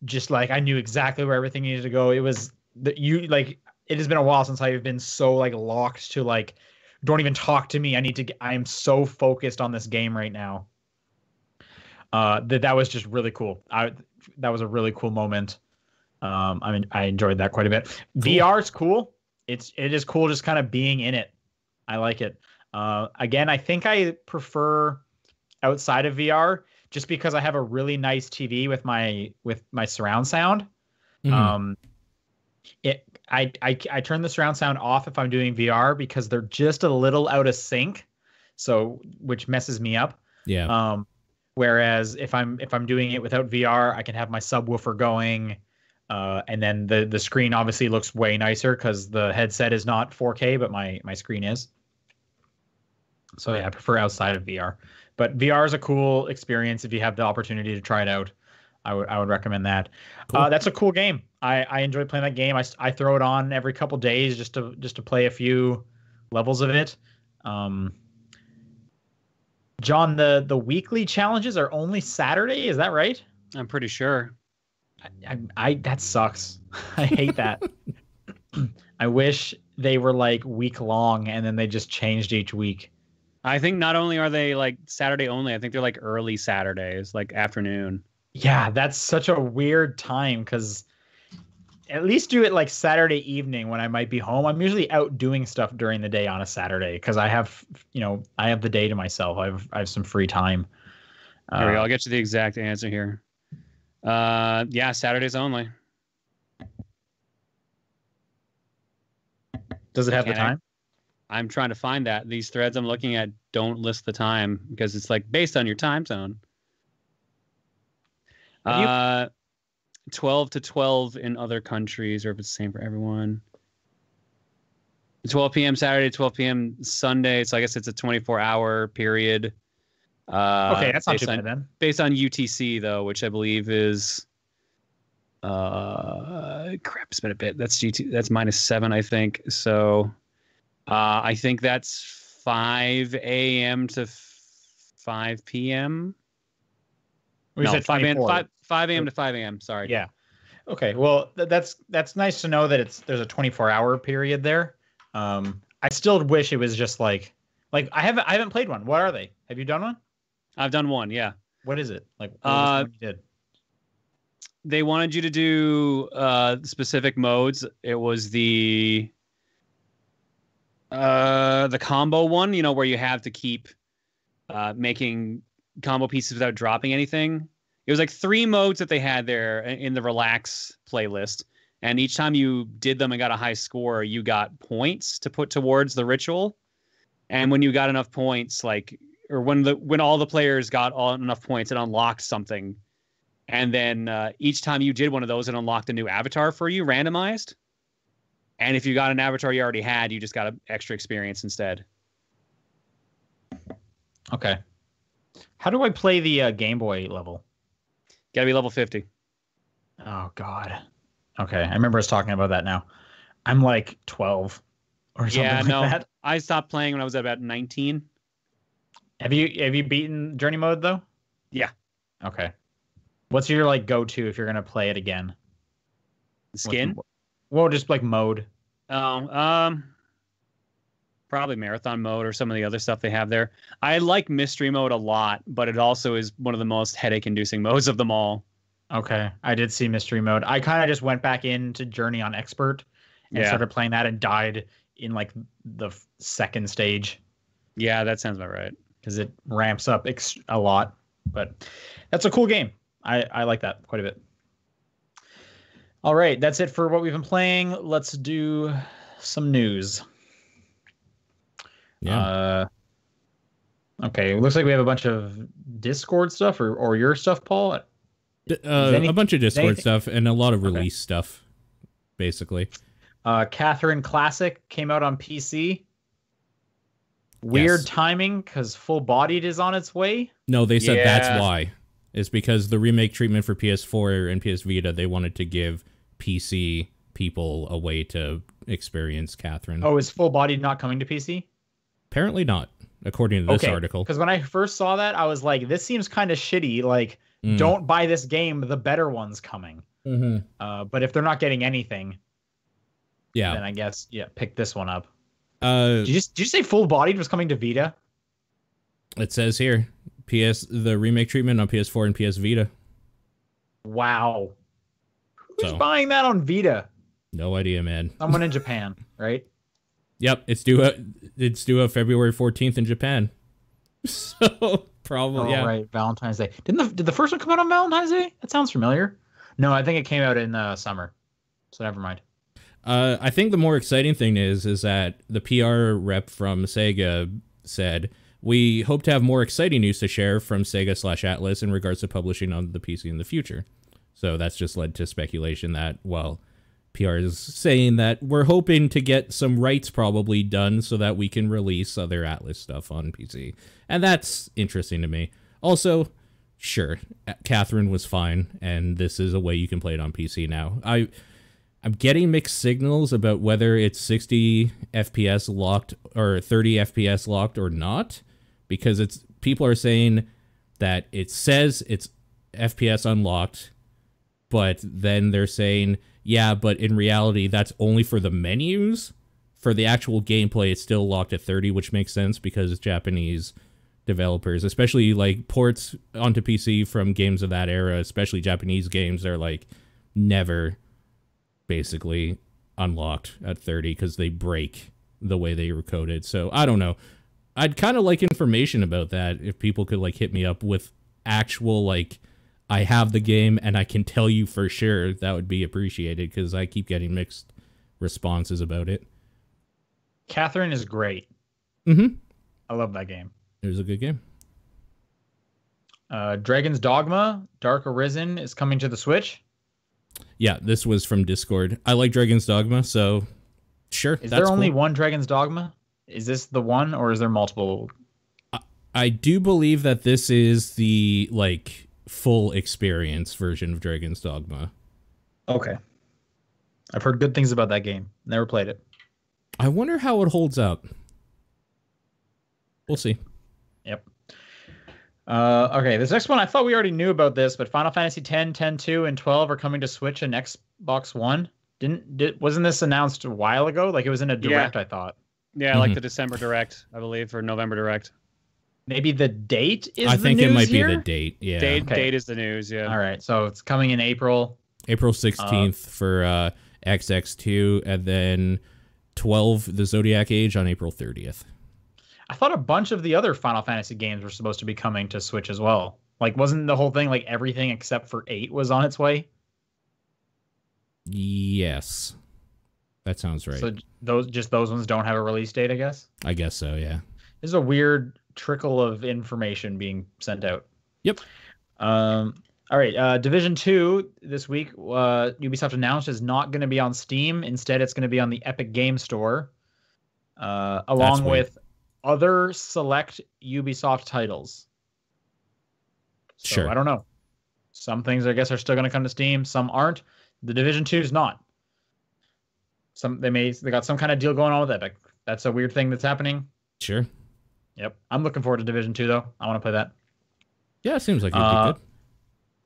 Just like I knew exactly where everything needed to go. It was it has been a while since I've been so like locked to like, don't even talk to me. I am so focused on this game right now. That was just really cool. That was a really cool moment. I enjoyed that quite a bit. Cool. VR is cool. It is cool just kind of being in it. I like it. Again, I think I prefer outside of VR just because I have a really nice TV with my surround sound. Mhm. I turn the surround sound off if I'm doing VR because they're just a little out of sync, which messes me up. Yeah. Whereas if I'm doing it without VR, I can have my subwoofer going, and then the screen obviously looks way nicer because the headset is not 4K, but my screen is. So yeah, I prefer outside of VR. But VR is a cool experience if you have the opportunity to try it out. I would recommend that. Cool. That's a cool game. I enjoy playing that game. I throw it on every couple days just to play a few levels of it. John, the weekly challenges are only Saturday. Is that right? I'm pretty sure. I that sucks. I hate that. I wish they were like week long and then they just changed each week. I think not only are they like Saturday only, I think they're like early Saturdays, like afternoon. Yeah, that's such a weird time because at least do it like Saturday evening when I might be home. I'm usually out doing stuff during the day on a Saturday because I have the day to myself. I have some free time. Here we go. I'll get you the exact answer here. Yeah, Saturdays only. Does it have the time? I'm trying to find that. These threads I'm looking at don't list the time because it's like based on your time zone. 12 to 12 in other countries, or if it's the same for everyone. 12 p.m. Saturday, 12 p.m. Sunday. So I guess it's a 24-hour period. Okay, that's not too bad then. Based on UTC though, which I believe is crap, it's been a bit. That's GT. That's -7, I think. So I think that's 5 a.m. to 5 p.m. No, 5 a.m. to 5 a.m. Sorry. Yeah. Okay. Well, that's nice to know that there's a 24-hour period there. I still wish it was just like I haven't played one. What are they? Have you done one? I've done one. Yeah. What is it? Like what was the one you did? They wanted you to do specific modes. It was the combo one, you know, where you have to keep making combo pieces without dropping anything. It was like 3 modes that they had there in the relax playlist, and each time you did them and got a high score, you got points to put towards the ritual. And when you got enough points, like, or when all the players got enough points, it unlocked something. And then each time you did one of those, it unlocked a new avatar for you, randomized. And if you got an avatar you already had, you just got an extra experience instead. Okay. How do I play the Game Boy level? Gotta be level 50. Oh, God. Okay, I remember us talking about that now. I'm like 12 or something like that. I stopped playing when I was at about 19. Have you beaten Journey Mode, though? Yeah. Okay. What's your, like, go-to if you're going to play it again? Skin? Well, just, like, mode. Oh, probably marathon mode or some of the other stuff they have there. I like mystery mode a lot, but it also is one of the most headache-inducing modes of them all. Okay, I did see mystery mode. I kind of just went back into Journey on expert and started playing that and died in like the second stage. Yeah, that sounds about right. Because it ramps up a lot, but that's a cool game. I like that quite a bit. All right, that's it for what we've been playing. Let's do some news. Yeah. Okay, it looks like we have a bunch of Discord stuff or your stuff, Paul. A bunch of Discord stuff and a lot of release stuff, basically. Catherine Classic came out on PC. Weird timing because Full Bodied is on its way. No, they said that's why. It's because the remake treatment for PS4 and PS Vita, they wanted to give PC people a way to experience Catherine. Oh, is Full Bodied not coming to PC? Apparently not, according to this article. Because when I first saw that, I was like, this seems kind of shitty. Like, don't buy this game. The better one's coming. But if they're not getting anything, then I guess, pick this one up. Did you say Full Bodied was coming to Vita? It says here, the remake treatment on PS4 and PS Vita. Wow. Who's buying that on Vita? No idea, man. Someone in Japan, right? Yep, it's due February 14th in Japan. So probably right, Valentine's Day. Did the first one come out on Valentine's Day? That sounds familiar. No, I think it came out in summer. So never mind. I think the more exciting thing is that the PR rep from Sega said, "We hope to have more exciting news to share from Sega/Atlas in regards to publishing on the PC in the future." So that's just led to speculation that, well, PR is saying that we're hoping to get some rights probably done so that we can release other Atlas stuff on PC. And that's interesting to me. Also, sure, Catherine was fine, and this is a way you can play it on PC now. I'm getting mixed signals about whether it's 60 FPS locked or 30 FPS locked or not, because people are saying that it says it's FPS unlocked, but then they're saying, yeah, but in reality, that's only for the menus. For the actual gameplay, it's still locked at 30, which makes sense because Japanese developers, especially like ports onto PC from games of that era, especially Japanese games, are like never basically unlocked at 30 because they break the way they were coded. So I don't know. I'd kind of like information about that. If people could like hit me up with actual like, I have the game and I can tell you for sure, that would be appreciated because I keep getting mixed responses about it. Catherine is great. Mm-hmm. I love that game. It was a good game. Dragon's Dogma, Dark Arisen is coming to the Switch. Yeah, this was from Discord. I like Dragon's Dogma, so sure. Is there only one Dragon's Dogma? Is this the one, or is there multiple? I do believe that this is the like full experience version of Dragon's Dogma. Okay. I've heard good things about that game. Never played it. I wonder how it holds up. We'll see. Yep. Okay, this next one, I thought we already knew about this, but Final Fantasy X, 10-2, and 12 are coming to Switch and Xbox One. Wasn't this announced a while ago? Like it was in a direct, I thought. Yeah, like the December direct, I believe, or November direct. Maybe the date is I the think news it might here? be the date. Yeah. Date is the news, yeah. All right, so it's coming in April. April 16th for XX2, and then 12, the Zodiac Age, on April 30th. I thought a bunch of the other Final Fantasy games were supposed to be coming to Switch as well. Like, wasn't the whole thing like everything except for 8 was on its way? Yes. That sounds right. So those ones don't have a release date, I guess? I guess so, yeah. This is a weird trickle of information being sent out. Yep. All right, Division 2 this week, Ubisoft announced is not going to be on Steam. Instead, it's going to be on the Epic Game Store, along with other select Ubisoft titles. So, sure. I don't know. Some things, I guess, are still going to come to Steam. Some aren't. The Division 2 is not. They got some kind of deal going on with Epic. That's a weird thing that's happening. Sure. Yep. I'm looking forward to Division 2, though. I want to play that. Yeah, it seems like it'd be good.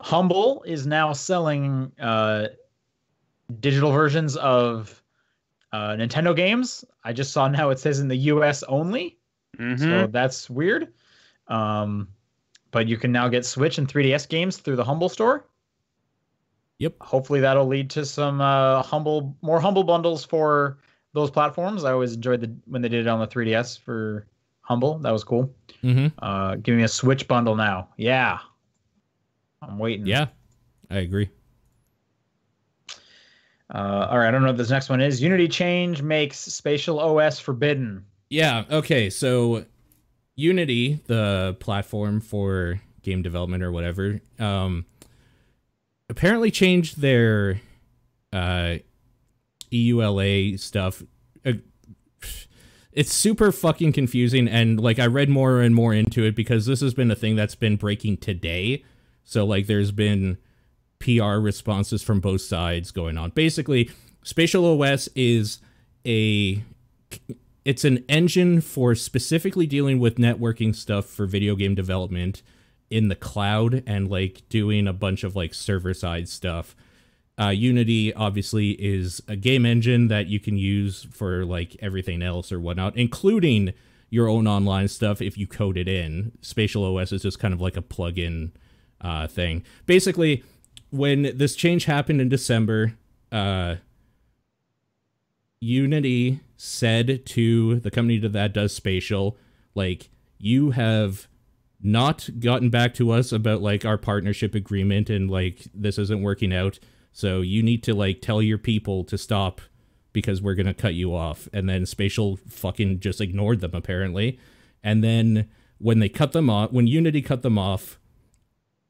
Humble is now selling digital versions of Nintendo games. I just saw now it says in the US only. So that's weird. But you can now get Switch and 3DS games through the Humble store. Yep. Hopefully that'll lead to some more Humble bundles for those platforms. I always enjoyed when they did it on the 3DS for Humble. That was cool. Give me a Switch bundle now. Yeah. I'm waiting. Yeah, I agree. All right, I don't know what this next one is. Unity change makes Spatial OS forbidden. Yeah, okay, so Unity, the platform for game development or whatever, apparently changed their EULA stuff. It's super fucking confusing, and like I read more and more into it because this has been a thing that's been breaking today. So, like, there's been PR responses from both sides going on. Basically, Spatial OS is it's an engine for specifically dealing with networking stuff for video game development in the cloud and, like, doing a bunch of, like, server-side stuff. Unity, obviously, is a game engine that you can use for, like, everything else or whatnot, including your own online stuff if you code it in. Spatial OS is just kind of like a plugin thing. Basically, when this change happened in December, Unity said to the company that does Spatial, like, you have not gotten back to us about, like, our partnership agreement and, like, this isn't working out, so you need to, like, tell your people to stop because we're gonna cut you off. And then Spatial fucking just ignored them, apparently. And then when they cut them off, when Unity cut them off,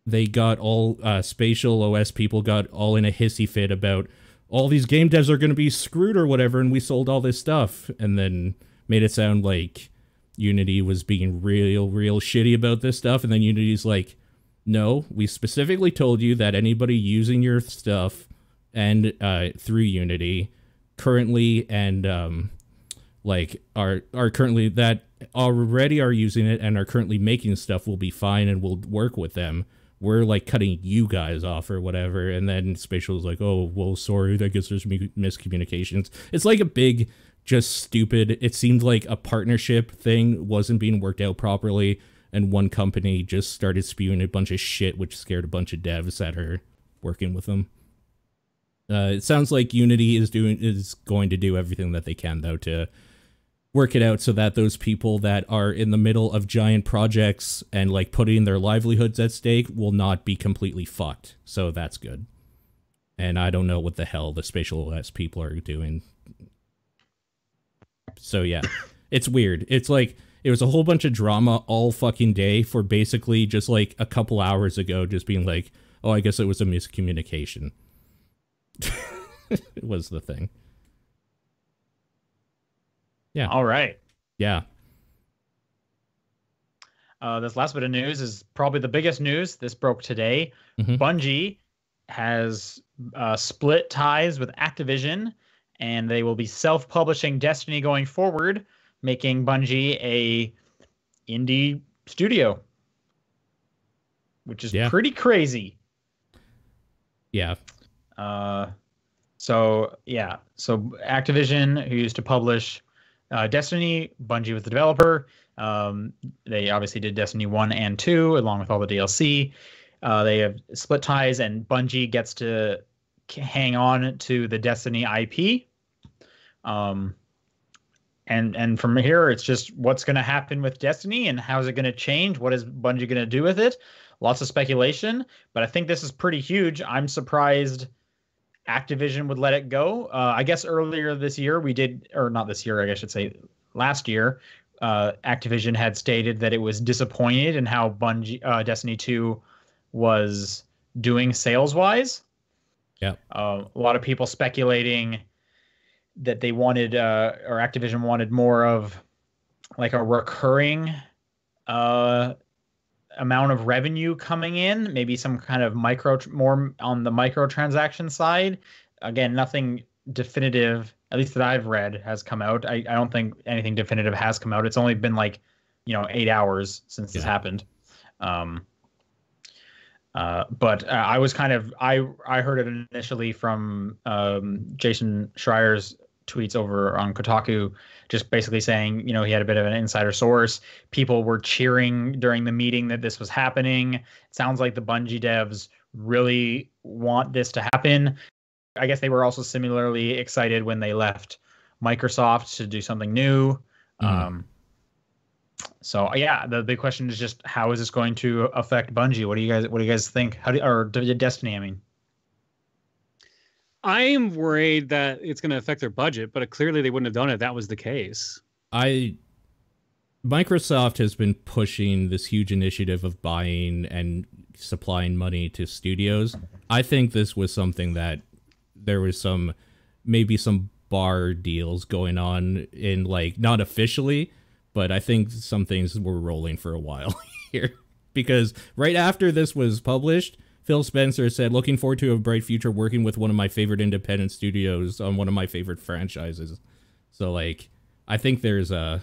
they got all Spatial OS people got all in a hissy fit about all these game devs are going to be screwed or whatever, and we sold all this stuff, and then made it sound like Unity was being real shitty about this stuff. And then Unity's like, no, we specifically told you that anybody using your stuff and through Unity currently and like are currently that already are using it and are currently making stuff will be fine and we'll work with them. We're, like, cutting you guys off or whatever. And then Spatial's like, oh, well, sorry, I guess there's miscommunications. It's like a big, just stupid, it seemed like a partnership thing wasn't being worked out properly, and one company just started spewing a bunch of shit, which scared a bunch of devs that are working with them. It sounds like Unity is going to do everything that they can, though, to work it out so that those people that are in the middle of giant projects and, like, putting their livelihoods at stake will not be completely fucked. So that's good. And I don't know what the hell the Spatial OS people are doing. So yeah, it's weird. It's like it was a whole bunch of drama all fucking day for basically just like a couple hours ago just being like, oh, I guess it was a miscommunication. It was the thing. Yeah. All right. Yeah. This last bit of news is probably the biggest news. This broke today. Bungie has split ties with Activision, and they will be self-publishing Destiny going forward, making Bungie a indie studio, which is pretty crazy. Yeah. So Activision, who used to publish Destiny, Bungie was the developer. They obviously did Destiny 1 and 2 along with all the DLC. They have split ties, and Bungie gets to hang on to the Destiny IP. And from here, it's just what's going to happen with Destiny and how's it going to change? What is Bungie going to do with it? Lots of speculation, but I think this is pretty huge. I'm surprised Activision would let it go. I guess earlier this year we did, or not this year, I guess I should say last year, Activision had stated that it was disappointed in how Bungie Destiny 2 was doing sales-wise. Yeah. A lot of people speculating that they wanted, or Activision wanted more of like a recurring amount of revenue coming in, maybe some kind of more on the microtransaction side. Again, nothing definitive, at least that I've read, has come out. I don't think anything definitive has come out. It's only been like, 8 hours since this happened. But I was kind of, I heard it initially from Jason Schreier's tweets over on Kotaku, just basically saying, he had a bit of an insider source. People were cheering during the meeting that this was happening. It sounds like the Bungie devs really want this to happen. I guess they were also similarly excited when they left Microsoft to do something new. So yeah, the big question is just how is this going to affect Bungie? What do you guys think? Or Destiny, I mean. I am worried that it's going to affect their budget, but clearly they wouldn't have done it if that was the case. Microsoft has been pushing this huge initiative of buying and supplying money to studios. I think this was something that there was maybe some bar deals going on in, like, not officially, but I think some things were rolling for a while here. Because right after this was published, Phil Spencer said, looking forward to a bright future working with one of my favorite independent studios on one of my favorite franchises. So, like, I think there's a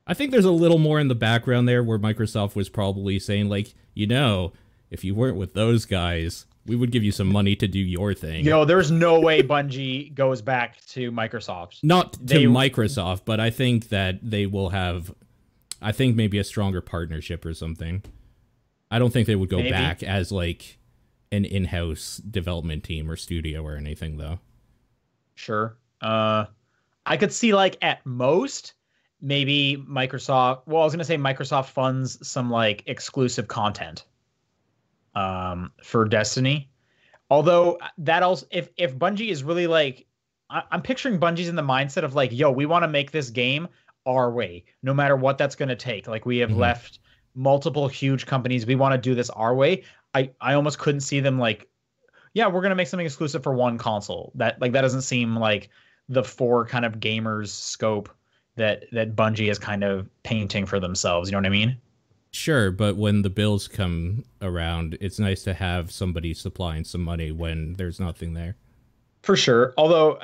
little more in the background there where Microsoft was probably saying, like, if you weren't with those guys, we would give you some money to do your thing. There's no way Bungie goes back to Microsoft. Not to Microsoft, but I think that they will have, maybe a stronger partnership or something. I don't think they would go back as, like, an in-house development team or studio or anything, though. Sure. I could see, like, at most, maybe Microsoft... Well, I was going to say Microsoft funds some, like, exclusive content for Destiny. Although, that also... If Bungie is really, like... I'm picturing Bungie's in the mindset of, like, we want to make this game our way, no matter what that's going to take. Like, we have left multiple huge companies. We want to do this our way. I almost couldn't see them like, we're going to make something exclusive for one console. That doesn't seem like the four kind of gamers scope that Bungie is kind of painting for themselves. You know what I mean? Sure, but when the bills come around, it's nice to have somebody supplying some money when there's nothing there. For sure. Although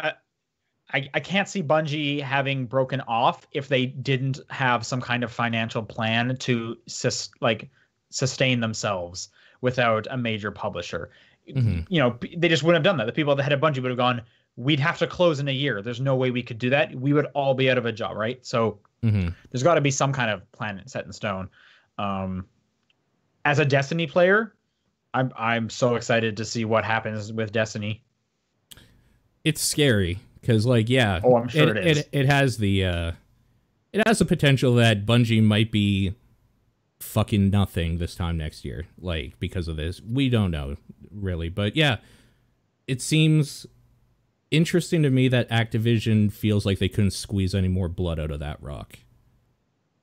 I can't see Bungie having broken off if they didn't have some kind of financial plan to sustain themselves without a major publisher. They just wouldn't have done that. The people that had a Bungie would have gone, we'd have to close in a year. There's no way we could do that. We would all be out of a job, right? So there's got to be some kind of plan set in stone. As a Destiny player, I'm so excited to see what happens with Destiny. It's scary. Because, like, I'm sure it is. It has the potential that Bungie might be fucking nothing this time next year, like, because of this. We don't know, really. But, it seems interesting to me that Activision feels like they couldn't squeeze any more blood out of that rock,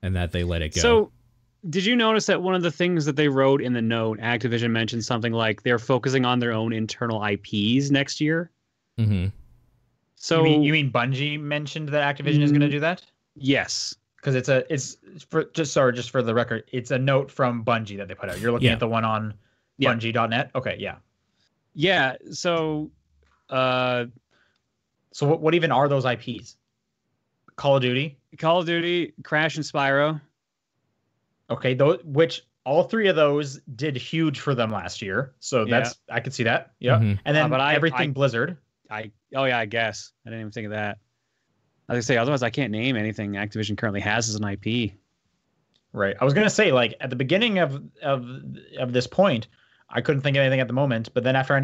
and that they let it go. So, did you notice that one of the things that they wrote in the note, Activision mentioned something like they're focusing on their own internal IPs next year? Mm-hmm. So you mean Bungie mentioned that Activision is going to do that? Yes, because it's for just for the record, it's a note from Bungie that they put out. You're looking at the one on Bungie.net. Okay, yeah. Yeah. So what even are those IPs? Call of Duty, Crash, and Spyro. Okay, which all three of those did huge for them last year. So I could see that. Yeah. Mm-hmm. And then everything Blizzard. I guess. I didn't even think of that. I was gonna say, otherwise I can't name anything Activision currently has as an IP. Right. I was gonna say, like, at the beginning of this point, I couldn't think of anything at the moment. But then after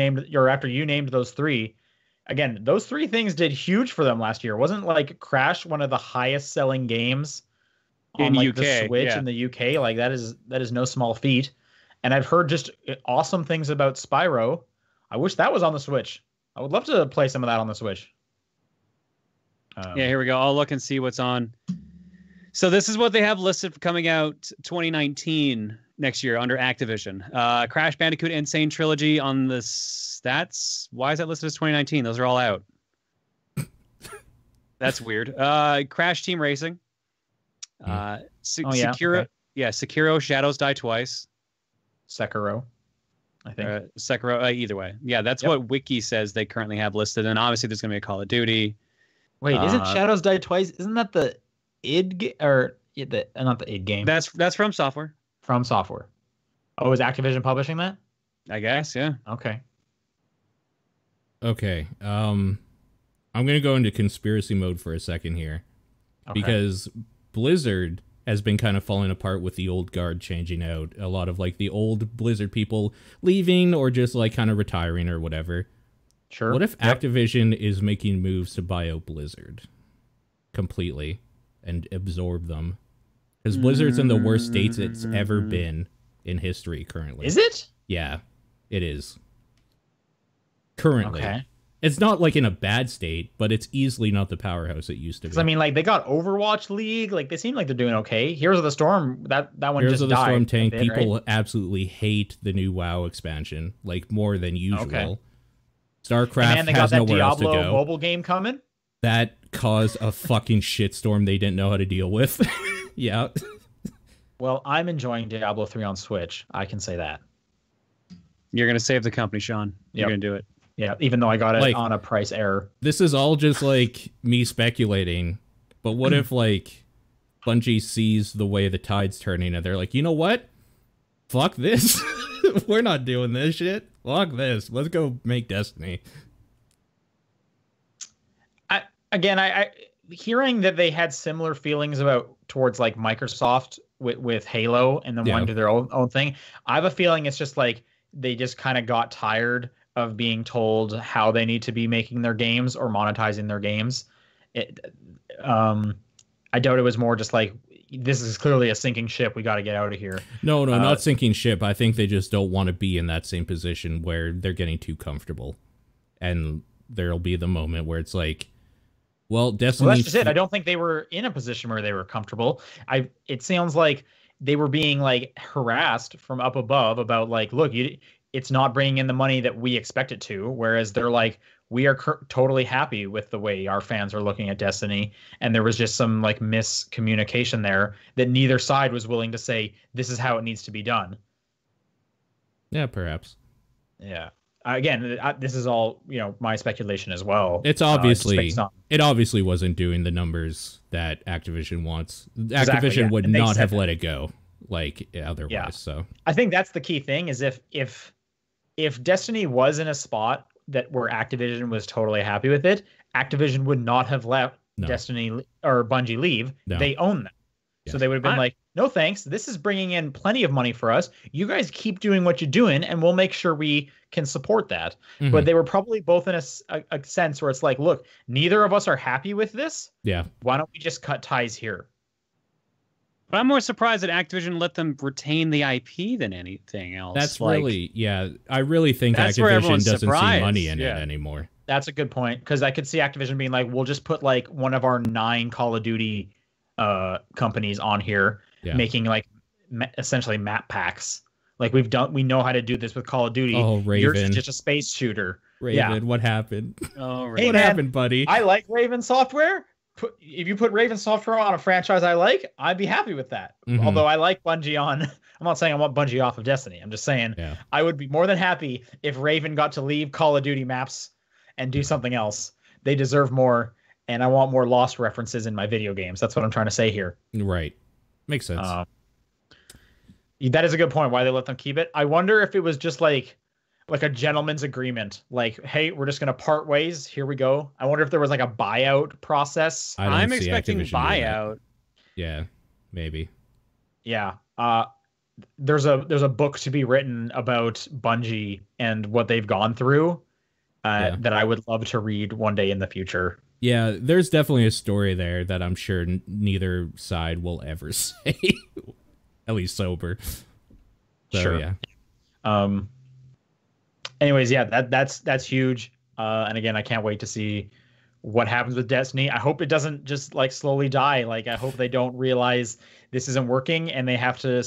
you named those three, again, those three things did huge for them last year. Wasn't like Crash one of the highest selling games on in like UK, the Switch in the UK? Like that is no small feat. And I've heard just awesome things about Spyro. I wish that was on the Switch. I would love to play some of that on the Switch. Yeah, here we go. I'll look and see what's on. So this is what they have listed for coming out 2019 next year under Activision. Crash Bandicoot Insane Trilogy on the stats. Why is that listed as 2019? Those are all out. That's weird. Crash Team Racing. Sekiro. Okay. Yeah, Sekiro Shadows Die Twice. Sekiro. I think. Sekiro, either way. Yeah, that's what Wiki says they currently have listed. And obviously there's going to be a Call of Duty. Wait, isn't Shadows Die Twice? Isn't that the id or not the id game? That's From Software. From Software. Oh, is Activision publishing that? I guess, yeah. Okay. Okay. I'm gonna go into conspiracy mode for a second here, because Blizzard has been kind of falling apart with the old guard changing out. A lot of like the old Blizzard people leaving or just like kind of retiring or whatever. Sure. What if Activision is making moves to buy out Blizzard completely and absorb them? Because Blizzard's in the worst states it's ever been in history currently. Is it? Yeah, it is. Currently. Okay. It's not like in a bad state, but it's easily not the powerhouse it used to be. I mean, like they got Overwatch League, like they seem like they're doing okay. Heroes of the Storm, that one Heroes just of the died. Storm tank. People absolutely hate the new WoW expansion, like more than usual. Okay. StarCraft has nowhere else to go. Diablo mobile game coming. That caused a fucking shitstorm they didn't know how to deal with. Yeah. Well, I'm enjoying Diablo 3 on Switch. I can say that. You're gonna save the company, Sean. You're gonna do it. Yeah, even though I got it on a price error. This is all just like me speculating, but what if like Bungie sees the way the tide's turning and they're like, you know what? Fuck this. We're not doing this shit. Fuck this. Let's go make Destiny. I hearing that they had similar feelings towards like Microsoft with Halo and then wanting to do their own thing. I have a feeling it's just like they just kind of got tired of being told how they need to be making their games or monetizing their games. I doubt it was more just like, this is clearly a sinking ship. We got to get out of here. No, not sinking ship. I think they just don't want to be in that same position where they're getting too comfortable. And there'll be the moment where it's like, well, Destiny... Well, that's just it. I don't think they were in a position where they were comfortable. It sounds like they were being like harassed from up above about like, look, it's not bringing in the money that we expect it to. Whereas they're like, we are totally happy with the way our fans are looking at Destiny. And there was just some like miscommunication there that neither side was willing to say, this is how it needs to be done. Yeah, perhaps. Yeah. Again, this is all, my speculation as well. It's obviously, it obviously wasn't doing the numbers that Activision wants. Exactly, Activision would not have let it go like otherwise. Yeah. So I think that's the key thing is if Destiny was in a spot where Activision was totally happy with it, Activision would not have let Destiny or Bungie leave. No. They own them. Yeah. So they would have been like, no thanks. This is bringing in plenty of money for us. You guys keep doing what you're doing and we'll make sure we can support that. Mm-hmm. But they were probably both in a sense where it's like, look, neither of us are happy with this. Yeah. Why don't we just cut ties here? But I'm more surprised that Activision let them retain the IP than anything else. That's really, I really think Activision doesn't see money in it anymore. That's a good point, because I could see Activision being like, we'll just put like one of our 9 Call of Duty companies on here, making like essentially map packs. Like we know how to do this with Call of Duty. Oh, Raven. Yours is just a space shooter. Raven, what happened? Oh, Hey, what man, happened, buddy? I like Raven Software. If you put Raven Software on a franchise I like, I'd be happy with that. Although I like Bungie on, I'm not saying I want Bungie off of Destiny. I'm just saying I would be more than happy if Raven got to leave Call of Duty maps and do something else. They deserve more, and I want more Lost references in my video games. That's what I'm trying to say here. Right. Makes sense. That is a good point, why they let them keep it. I wonder if it was just like a gentleman's agreement. Like, hey, we're just going to part ways. Here we go. I wonder if there was like a buyout process. I'm expecting Activision buyout. Yeah, maybe. Yeah. There's a book to be written about Bungie and what they've gone through that I would love to read one day in the future. Yeah, there's definitely a story there that I'm sure neither side will ever say. At least sober. So, sure. Yeah. Anyways, yeah, that's huge. And again, I can't wait to see what happens with Destiny. I hope it doesn't just like slowly die. Like, I hope they don't realize this isn't working and they have to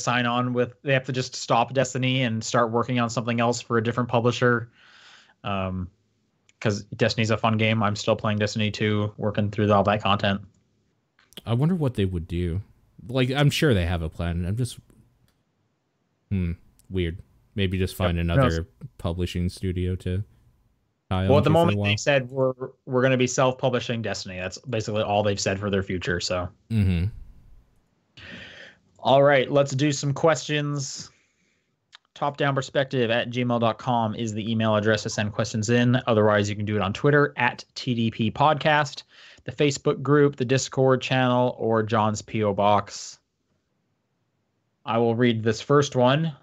they have to just stop Destiny and start working on something else for a different publisher. Because Destiny's a fun game. I'm still playing Destiny 2, working through all that content. I wonder what they would do. Like, I'm sure they have a plan. I'm just weird. Maybe just find another publishing studio to tie on. Well, at the moment they said we're going to be self-publishing Destiny. That's basically all they've said for their future. So, All right, let's do some questions. topdownperspective@gmail.com is the email address to send questions in. Otherwise, you can do it on Twitter @TDP Podcast, the Facebook group, the Discord channel, or John's P.O. Box. I will read this first one.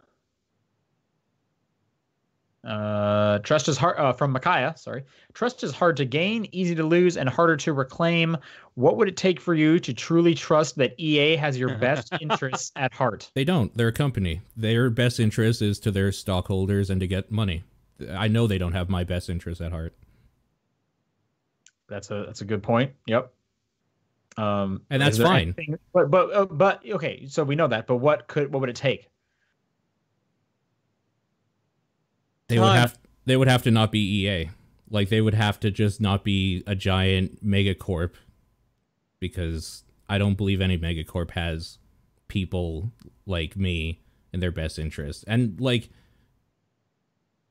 Trust is hard from Micaiah. Sorry. Trust is hard to gain, easy to lose, and harder to reclaim. What would it take for you to truly trust that EA has your best interests at heart? They don't. They're a company. Their best interest is to their stockholders and to get money. I know they don't have my best interest at heart. That's a good point. Yep. And that's fine. But okay, so we know that. But what would it take? They would have to not be EA. Like, they would have to just not be a giant megacorp, because I don't believe any megacorp has people like me in their best interest. And like,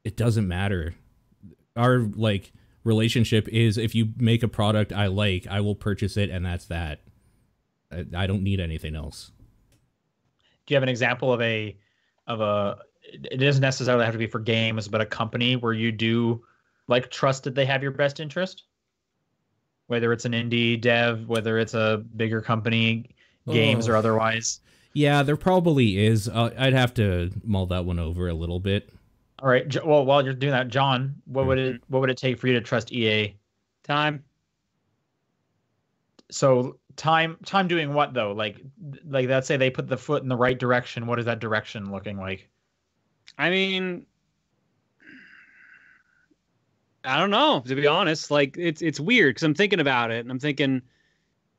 it doesn't matter. Our like relationship is, if you make a product I like, I will purchase it, and that's that. I don't need anything else. Do you have an example of a it doesn't necessarily have to be for games, but a company where you do like trust that they have your best interest? Whether it's an indie dev, whether it's a bigger company, games or otherwise. Yeah, there probably is. I'd have to mull that one over a little bit. All right. Well, while you're doing that, John, what would it take for you to trust EA? Time. So time doing what though? Like let's say they put the foot in the right direction. What is that direction looking like? I mean, I don't know, to be honest. Like, it's weird, because I'm thinking about it, and I'm thinking,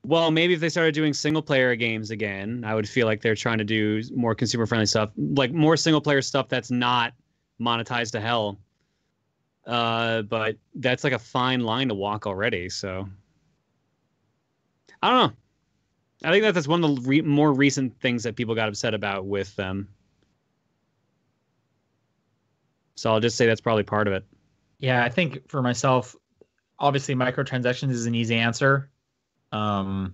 well, maybe if they started doing single-player games again, I would feel like they're trying to do more consumer-friendly stuff, like more single-player stuff that's not monetized to hell. But that's like a fine line to walk already, so I don't know. I think that's one of the more recent things that people got upset about with them. So I'll just say that's probably part of it. Yeah, I think for myself, obviously microtransactions is an easy answer. Because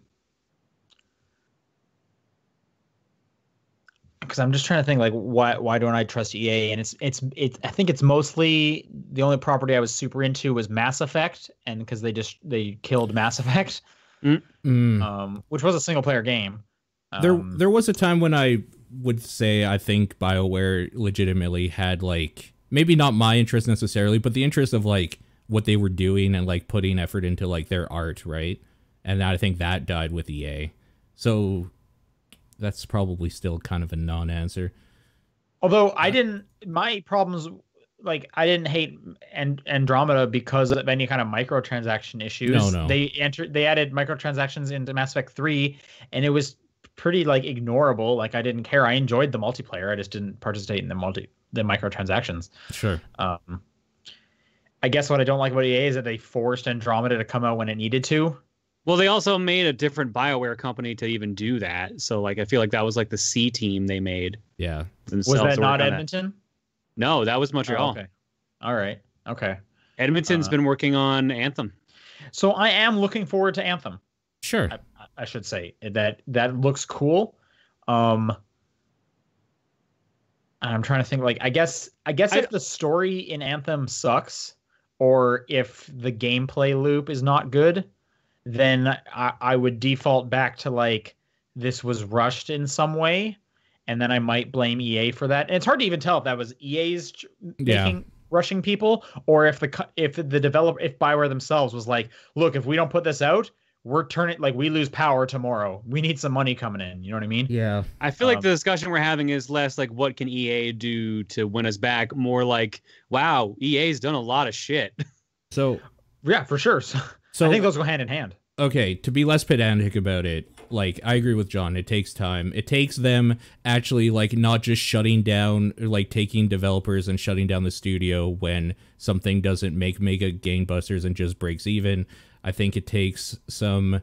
I'm just trying to think, like, why don't I trust EA? And it's I think it's mostly the only property I was super into was Mass Effect, and because they killed Mass Effect, which was a single player game. There was a time when I would say I think BioWare legitimately had, like, maybe not my interest necessarily, but the interest of like what they were doing and like putting effort into like their art, right? And I think that died with EA. So that's probably still kind of a non-answer. Although my problems, like I didn't hate Andromeda because of any kind of microtransaction issues. No. They added microtransactions into Mass Effect 3, and it was pretty like ignorable. Like I didn't care. I enjoyed the multiplayer. I just didn't participate in the microtransactions. Sure. I guess what I don't like about EA is that they forced Andromeda to come out when it needed to. Well, they also made a different BioWare company to even do that. So like I feel like that was like the C team they made. Yeah. Was that not Edmonton? No, that was Montreal. Oh, okay. All right. Okay. Edmonton's been working on Anthem. So I am looking forward to Anthem. Sure. I should say that looks cool. I'm trying to think, like, I guess if the story in Anthem sucks, or if the gameplay loop is not good, then I would default back to like this was rushed in some way, and then I might blame EA for that. And it's hard to even tell if that was EA's rushing people, or if the developer, if BioWare themselves was like, look, if we don't put this out, we're turning, like, we lose power tomorrow. We need some money coming in. You know what I mean? Yeah. I feel like the discussion we're having is less like what can EA do to win us back, more like, wow, EA's done a lot of shit. So yeah, for sure. So I think those go hand in hand. Okay, to be less pedantic about it, like, I agree with John. It takes time. It takes them actually, like, not just shutting down, like, taking developers and shutting down the studio when something doesn't make mega gangbusters and just breaks even. I think it takes some,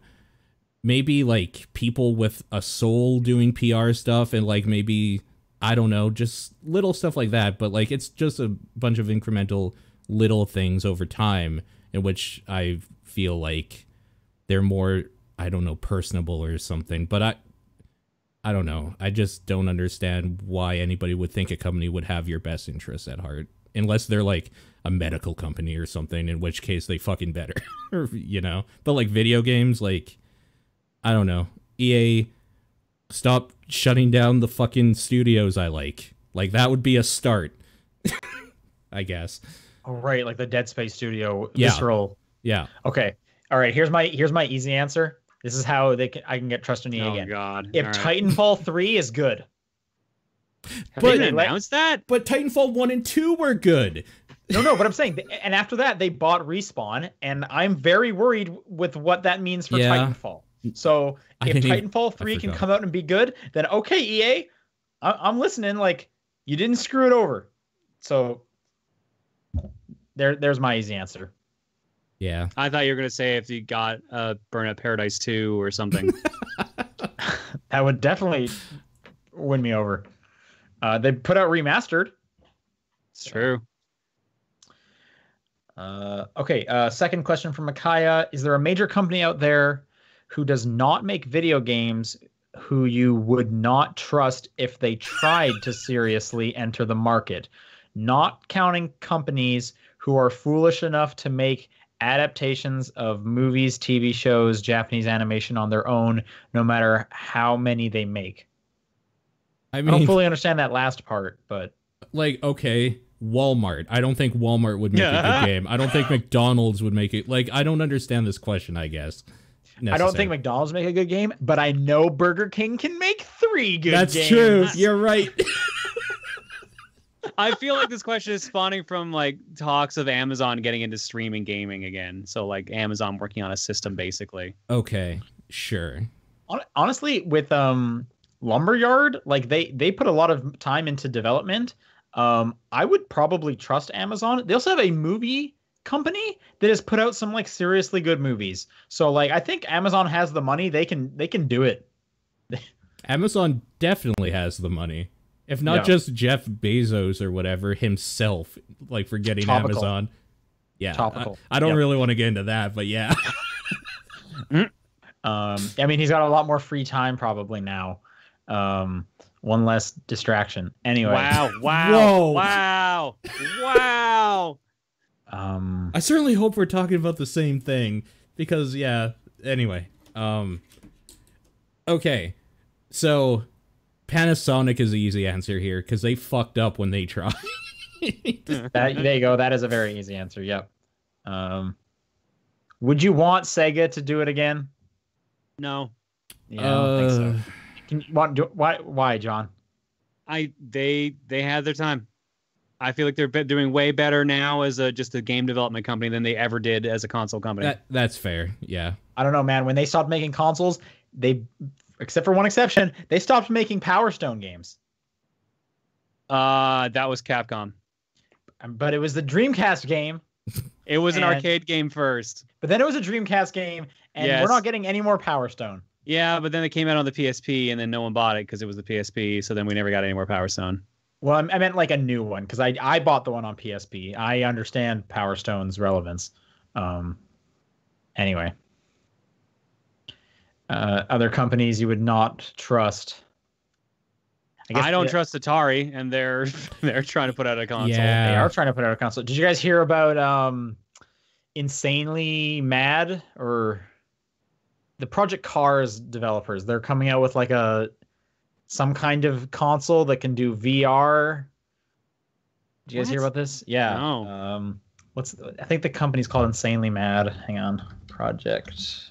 maybe, like, people with a soul doing PR stuff and, like, maybe, I don't know, just little stuff like that. But, like, it's just a bunch of incremental little things over time in which I feel like they're more, I don't know, personable or something. But I don't know. I just don't understand why anybody would think a company would have your best interests at heart, unless they're like a medical company or something, in which case they fucking better, you know? But like video games, like, I don't know. EA, stop shutting down the fucking studios I like. Like, that would be a start, I guess. Oh, right. Like the Dead Space studio. Yeah. Visceral. Yeah. Okay. All right. Here's my easy answer. This is how I can get trust in EA again. Oh, God. If All right. Titanfall 3 is good. Have they announced that? But Titanfall 1 and 2 were good. No, but I'm saying, and after that, they bought Respawn, and I'm very worried with what that means for Titanfall. So if Titanfall 3 can come out and be good, then okay, EA, I'm listening. Like, you didn't screw it over. So there's my easy answer. Yeah. I thought you were going to say if you got Burnout Paradise 2 or something. That would definitely win me over. They put out Remastered. It's true. Okay. Second question from Micaiah. Is there a major company out there who does not make video games who you would not trust if they tried to seriously enter the market? Not counting companies who are foolish enough to make adaptations of movies, TV shows, Japanese animation on their own, no matter how many they make. I don't fully understand that last part, but like, okay, Walmart. I don't think Walmart would make a good game. I don't think McDonald's would make it. Like, I don't understand this question, I guess. I don't think McDonald's make a good game, but I know Burger King can make 3 good games. That's true. You're right. I feel like this question is spawning from like talks of Amazon getting into streaming gaming again. So like Amazon working on a system basically. Okay, sure. Honestly, with Lumberyard, like they put a lot of time into development. I would probably trust Amazon. They also have a movie company that has put out some like seriously good movies. So like I think Amazon has the money. They can do it. Amazon definitely has the money. If not just Jeff Bezos or whatever himself, like, for getting Amazon. Yeah. Topical. I don't really want to get into that, but yeah. I mean, he's got a lot more free time probably now. One less distraction. Anyway. Wow. I certainly hope we're talking about the same thing because, yeah. Anyway. Okay. So Panasonic is the easy answer here because they fucked up when they tried. There you go. That is a very easy answer. Yep. Would you want Sega to do it again? No. Yeah, I don't think so. Why, John? They had their time. I feel like they're doing way better now as just a game development company than they ever did as a console company. That's fair. Yeah. I don't know, man. When they stopped making consoles, except for one exception, they stopped making Power Stone games. That was Capcom. But it was the Dreamcast game. It was an arcade game first. But then it was a Dreamcast game, and we're not getting any more Power Stone. Yeah, but then it came out on the PSP, and then no one bought it because it was the PSP, so then we never got any more Power Stone. Well, I meant like a new one, because I bought the one on PSP. I understand Power Stone's relevance. Anyway. Other companies you would not trust. I don't trust Atari, and they're trying to put out a console. Yeah. They are trying to put out a console. Did you guys hear about Insanely Mad, or the Project Cars developers? They're coming out with like some kind of console that can do VR. Did you guys hear about this? Yeah. No. I think the company's called Insanely Mad. Hang on. Project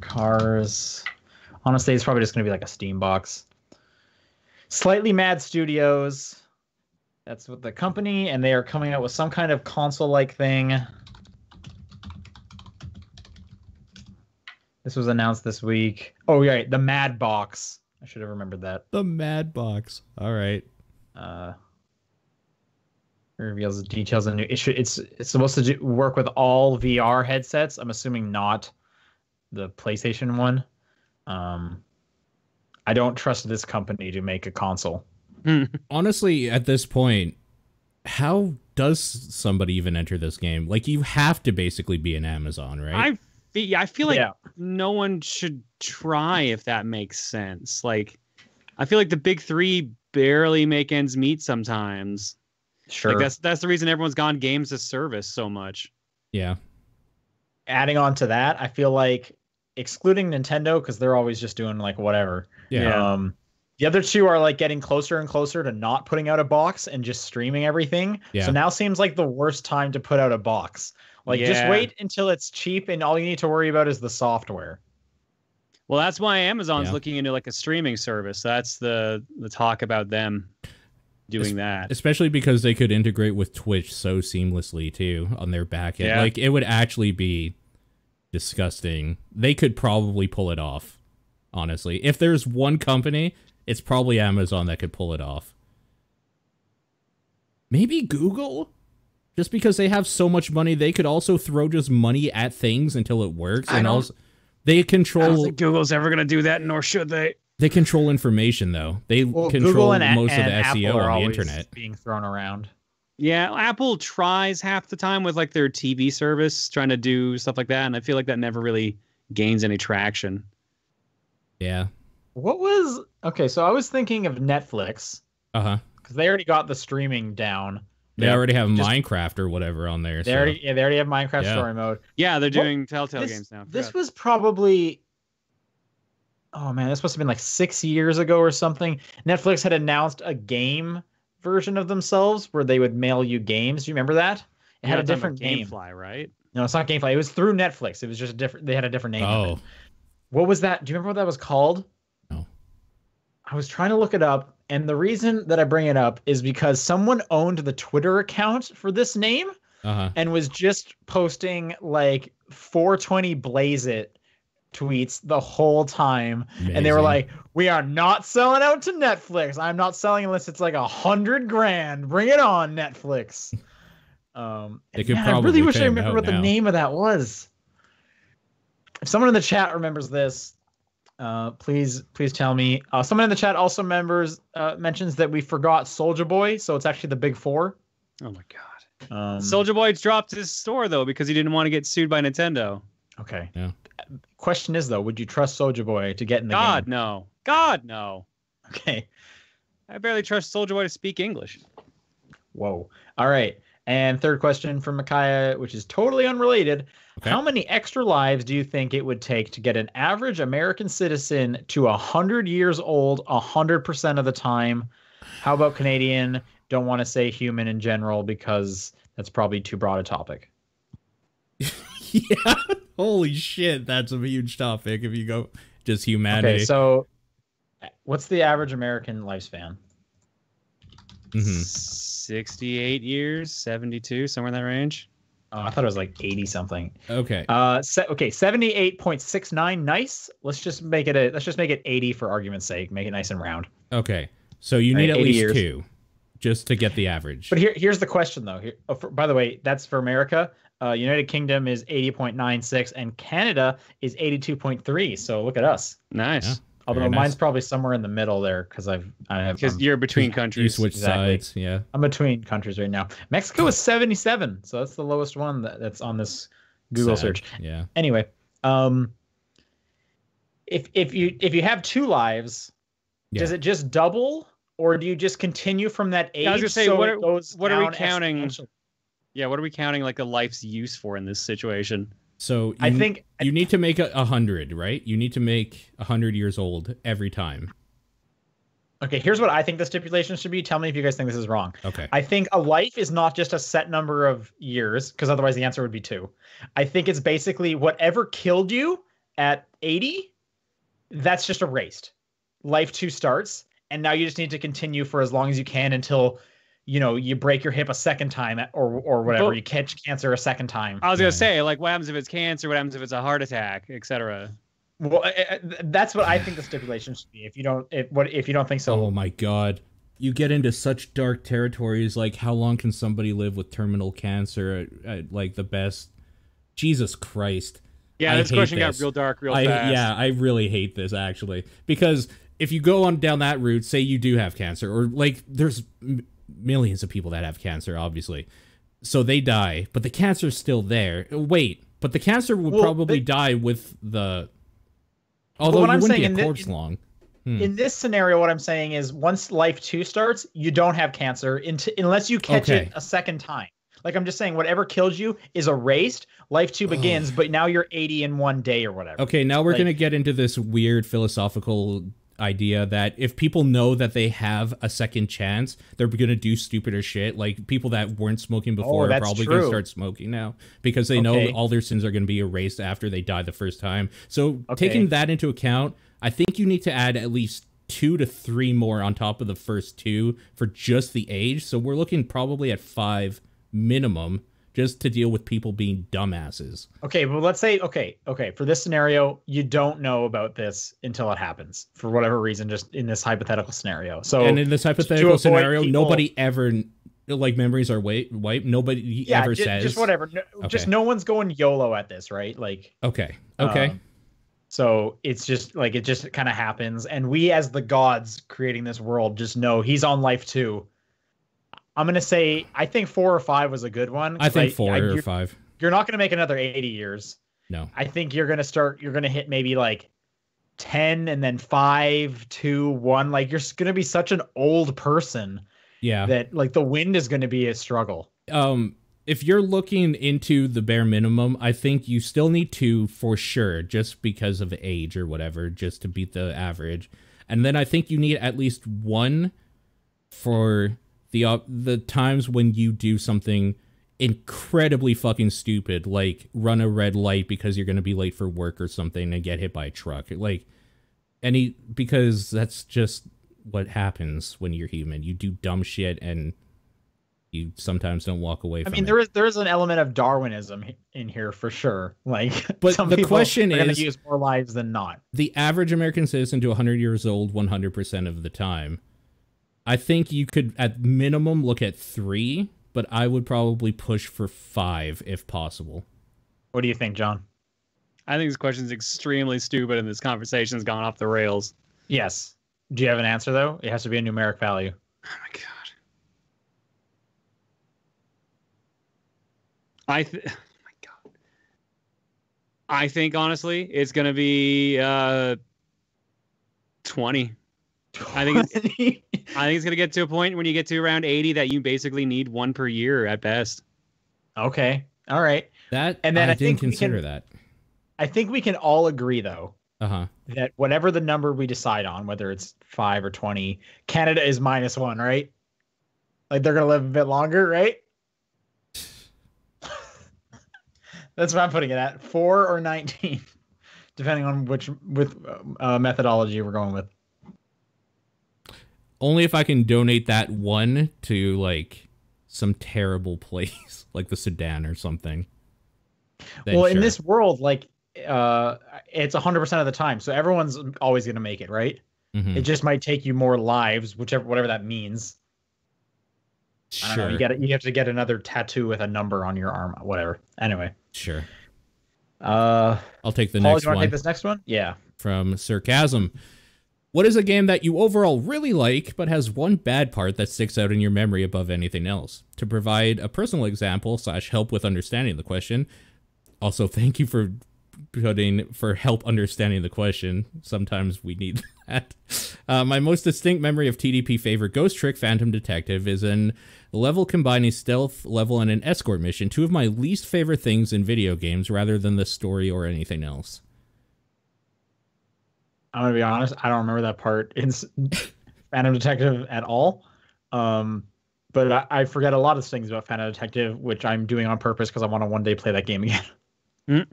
Cars. Honestly, it's probably just going to be like a Steam box. Slightly Mad Studios. That's what the company, and they are coming out with some kind of console-like thing. This was announced this week. Oh, yeah, the Mad Box. I should have remembered that. The Mad Box. All right. Reveals the details of the new issue. It's supposed to work with all VR headsets. I'm assuming not the PlayStation one. I don't trust this company to make a console. Honestly, at this point, how does somebody even enter this game? Like, you have to basically be an Amazon, right? I feel like no one should try, if that makes sense. Like, I feel like the big three barely make ends meet sometimes. Sure. Like that's the reason everyone's gone games as service so much. Yeah. Adding on to that, I feel like, excluding Nintendo, because they're always just doing like whatever. Yeah. The other two are like getting closer and closer to not putting out a box and just streaming everything. Yeah. So now seems like the worst time to put out a box. Like, just wait until it's cheap, and all you need to worry about is the software. Well, that's why Amazon's looking into like a streaming service. That's the talk about them doing that. Especially because they could integrate with Twitch so seamlessly too on their back end. Like, it would actually be disgusting. They could probably pull it off, honestly. If there's one company, it's probably Amazon that could pull it off. Maybe Google? Just because they have so much money, they could also throw just money at things until it works. And also, they control... I don't think Google's ever going to do that, nor should they. They control information, though. They control most of the SEO on the internet. Being thrown around. Yeah, Apple tries half the time with like their TV service, trying to do stuff like that, and I feel like that never really gains any traction. Yeah. Okay, so I was thinking of Netflix. Uh-huh. Because they already got the streaming down. They already have Minecraft or whatever on there. They already have Minecraft story mode. Yeah, they're doing Telltale games now. This was probably... Oh, man, this must have been like 6 years ago or something. Netflix had announced a game version of themselves where they would mail you games. Do you remember that? It had a different name. Gamefly, right? No, it's not Gamefly. It was through Netflix. It was just they had a different name. Oh. What was that? Do you remember what that was called? No. I was trying to look it up, and the reason that I bring it up is because someone owned the Twitter account for this name and was just posting like 420 Blaze It tweets the whole time. Amazing. And they were like, we are not selling out to Netflix. I'm not selling unless it's like $100,000. Bring it on, Netflix. I really wish I remember what the name of that was. If someone in the chat remembers this, please tell me. Someone in the chat also mentions that we forgot Soulja Boy, so it's actually the Big Four. Oh my god. Soulja Boy dropped his store though because he didn't want to get sued by Nintendo. Okay. Yeah. Question is though, would you trust Soulja Boy to get in the game? No. God, no. Okay. I barely trust Soulja Boy to speak English. Whoa. All right. And third question from Micaiah, which is totally unrelated. Okay. How many extra lives do you think it would take to get an average American citizen to 100 years old 100% of the time? How about Canadian? Don't want to say human in general because that's probably too broad a topic. Yeah. Holy shit. That's a huge topic if you go just humanity. Okay, so what's the average American lifespan? 68 years, 72, somewhere in that range. Oh, I thought it was like 80 something. Okay. Okay, 78.69. Nice. Let's just make it 80 for argument's sake. Make it nice and round. Okay. So you need Right, at 80 least years. 2 just to get the average. But here's the question though. By the way, that's for America. United Kingdom is 80.96 and Canada is 82.3. So look at us. Nice. Yeah. Although Very nice. mine's probably somewhere in the middle there because You're between You countries. switch Exactly. sides, yeah. I'm between countries right now. Mexico is 77, so that's the lowest one that's on this Google Sad. search. Yeah. Anyway, if you have 2 lives, does it just double, or do you just continue from that age? I was gonna say, so what it goes are we down counting? exponentially? Yeah, what are we counting like a life's use for in this situation? So I think you need to make 100, right? You need to make 100 years old every time. Okay, here's what I think the stipulation should be. Tell me if you guys think this is wrong. Okay. I think a life is not just a set number of years, because otherwise the answer would be 2. I think it's basically whatever killed you at 80, that's just erased. Life 2 starts, and now you just need to continue for as long as you can until, you break your hip a second time or whatever. Well, you catch cancer a second time. I was gonna say, like, what happens if it's cancer? What happens if it's a heart attack, etc. Well, that's what I think the stipulation should be. If you don't think so, Oh my god. You get into such dark territories, like how long can somebody live with terminal cancer at like the best? Jesus Christ. Yeah, I this hate question got this. real dark real fast. Yeah, I really hate this actually, because if you go on down that route, say you do have cancer, or like there's millions of people that have cancer, obviously, so they die, but the cancer's still there. Wait, but the cancer would probably die with the. Although you wouldn't be a corpse long. In this scenario, what I'm saying is once life 2 starts, you don't have cancer unless you catch it a second time. Like I'm just saying, whatever kills you is erased. Life 2 begins, but now you're 80 in one day or whatever. Okay, now we're gonna get into this weird philosophical idea that if people know that they have a second chance, they're gonna do stupider shit. Like people that weren't smoking before are probably gonna start smoking now because they know all their sins are gonna be erased after they die the first time. So taking that into account, I think you need to add at least 2 to 3 more on top of the first 2 for just the age. So we're looking probably at 5 minimum just to deal with people being dumbasses. Okay, but let's say, for this scenario, you don't know about this until it happens for whatever reason, just in this hypothetical scenario. So, and in this hypothetical scenario, nobody ever, like, memories are wiped. Nobody ever says. Just whatever. Just no one's going YOLO at this, right? Like, okay. So it's just like, it just kind of happens. And we, as the gods creating this world, just know he's on life 2. I'm going to say, I think 4 or 5 was a good one. I think 4 or 5. You're not going to make another 80 years. No. I think you're going to hit maybe like 10 and then 5, 2, 1. Like you're going to be such an old person. Yeah. That like the wind is going to be a struggle. If you're looking into the bare minimum, I think you still need 2 for sure, just because of age or whatever, just to beat the average. And then I think you need at least 1 for the times when you do something incredibly fucking stupid, like run a red light because you're going to be late for work or something and get hit by a truck. Like because that's just what happens when you're human. You do dumb shit and you sometimes don't walk away from it. There is an element of Darwinism in here for sure. Like, but some the question are going is, to use more lives than not. The average American citizen to 100 years old 100% of the time. I think you could, at minimum, look at 3, but I would probably push for 5 if possible. What do you think, John? I think this question is extremely stupid and this conversation has gone off the rails. Yes. Do you have an answer, though? It has to be a numeric value. Oh, my God. Oh, my God. I think, honestly, it's going to be 20. I think it's gonna get to a point when you get to around 80 that you basically need 1 per year at best. Okay, all right. I didn't consider that. I think we can all agree though. That whatever the number we decide on, whether it's 5 or 20, Canada is -1, right? Like they're gonna live a bit longer, right? That's what I'm putting it at. 4 or 19, depending on which methodology we're going with. Only if I can donate that one to like some terrible place, like the Sudan or something. Then well, sure. In this world, like it's 100% of the time, so everyone's always going to make it, right? Mm-hmm. It just might take you more lives, whatever that means. Sure. I don't know, you have to get another tattoo with a number on your arm, whatever. Anyway. Sure. I'll take the Paul, next you want one. to take this next one? Yeah. From Sarcasm. What is a game that you overall really like, but has one bad part that sticks out in your memory above anything else? To provide a personal example / help with understanding the question. Also, thank you for help understanding the question. Sometimes we need that. My most distinct memory of TDP favorite Ghost Trick Phantom Detective is an level combining stealth level and an escort mission, two of my least favorite things in video games rather than the story or anything else. I'm gonna be honest, I don't remember that part in Phantom Detective at all. But I forget a lot of things about Phantom Detective, which I'm doing on purpose because I want to one day play that game again.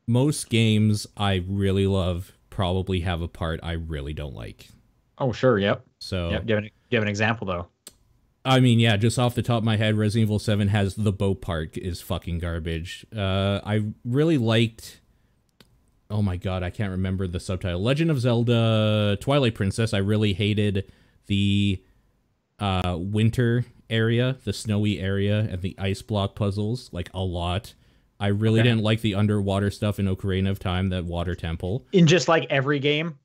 Most games I really love probably have a part I really don't like. Oh, sure, yep. So, yep. Do you have an example, though? I mean, yeah, just off the top of my head, Resident Evil 7 has the boat part is fucking garbage. I really liked... Oh my god, I can't remember the subtitle. Legend of Zelda Twilight Princess. I really hated the winter area, the snowy area, and the ice block puzzles, like, a lot. I really didn't like the underwater stuff in Ocarina of Time, that water temple. In just, like, every game?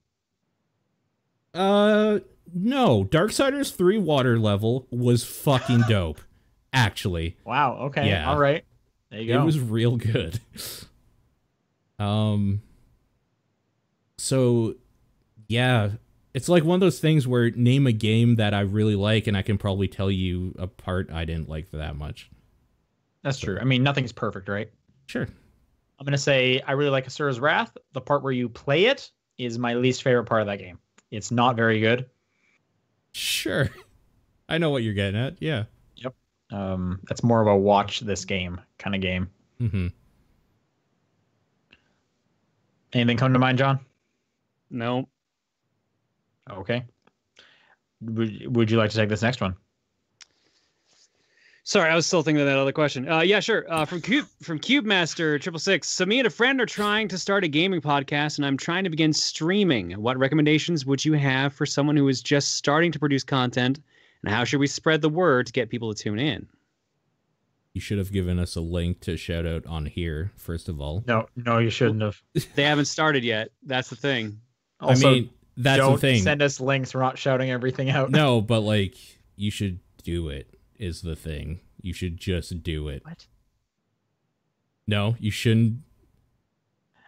No. Darksiders 3 water level was fucking dope, actually. Wow, okay, yeah. All right. There you go. It was real good. So, yeah, it's like one of those things where name a game that I really like, and I can probably tell you a part I didn't like for that much. That's true. I mean, nothing's perfect, right? Sure. I'm going to say I really like Asura's Wrath. The part where you play it is my least favorite part of that game. It's not very good. Sure. I know what you're getting at. Yeah. Yep. That's more of a watch this game kind of game. Mm-hmm. Anything come to mind, John? No. Okay. Would you like to take this next one? Sorry, I was still thinking of that other question. Yeah, sure. From Cube Master 666. So me and a friend are trying to start a gaming podcast, and I'm trying to begin streaming. What recommendations would you have for someone who is just starting to produce content, and how should we spread the word to get people to tune in? You should have given us a link to shout out on here, first of all. No, you shouldn't have. They haven't started yet. That's the thing. Also, I mean, that's the thing. Don't send us links. We're not shouting everything out. No, but like, you should do it. Is the thing. You should just do it. What? No, you shouldn't.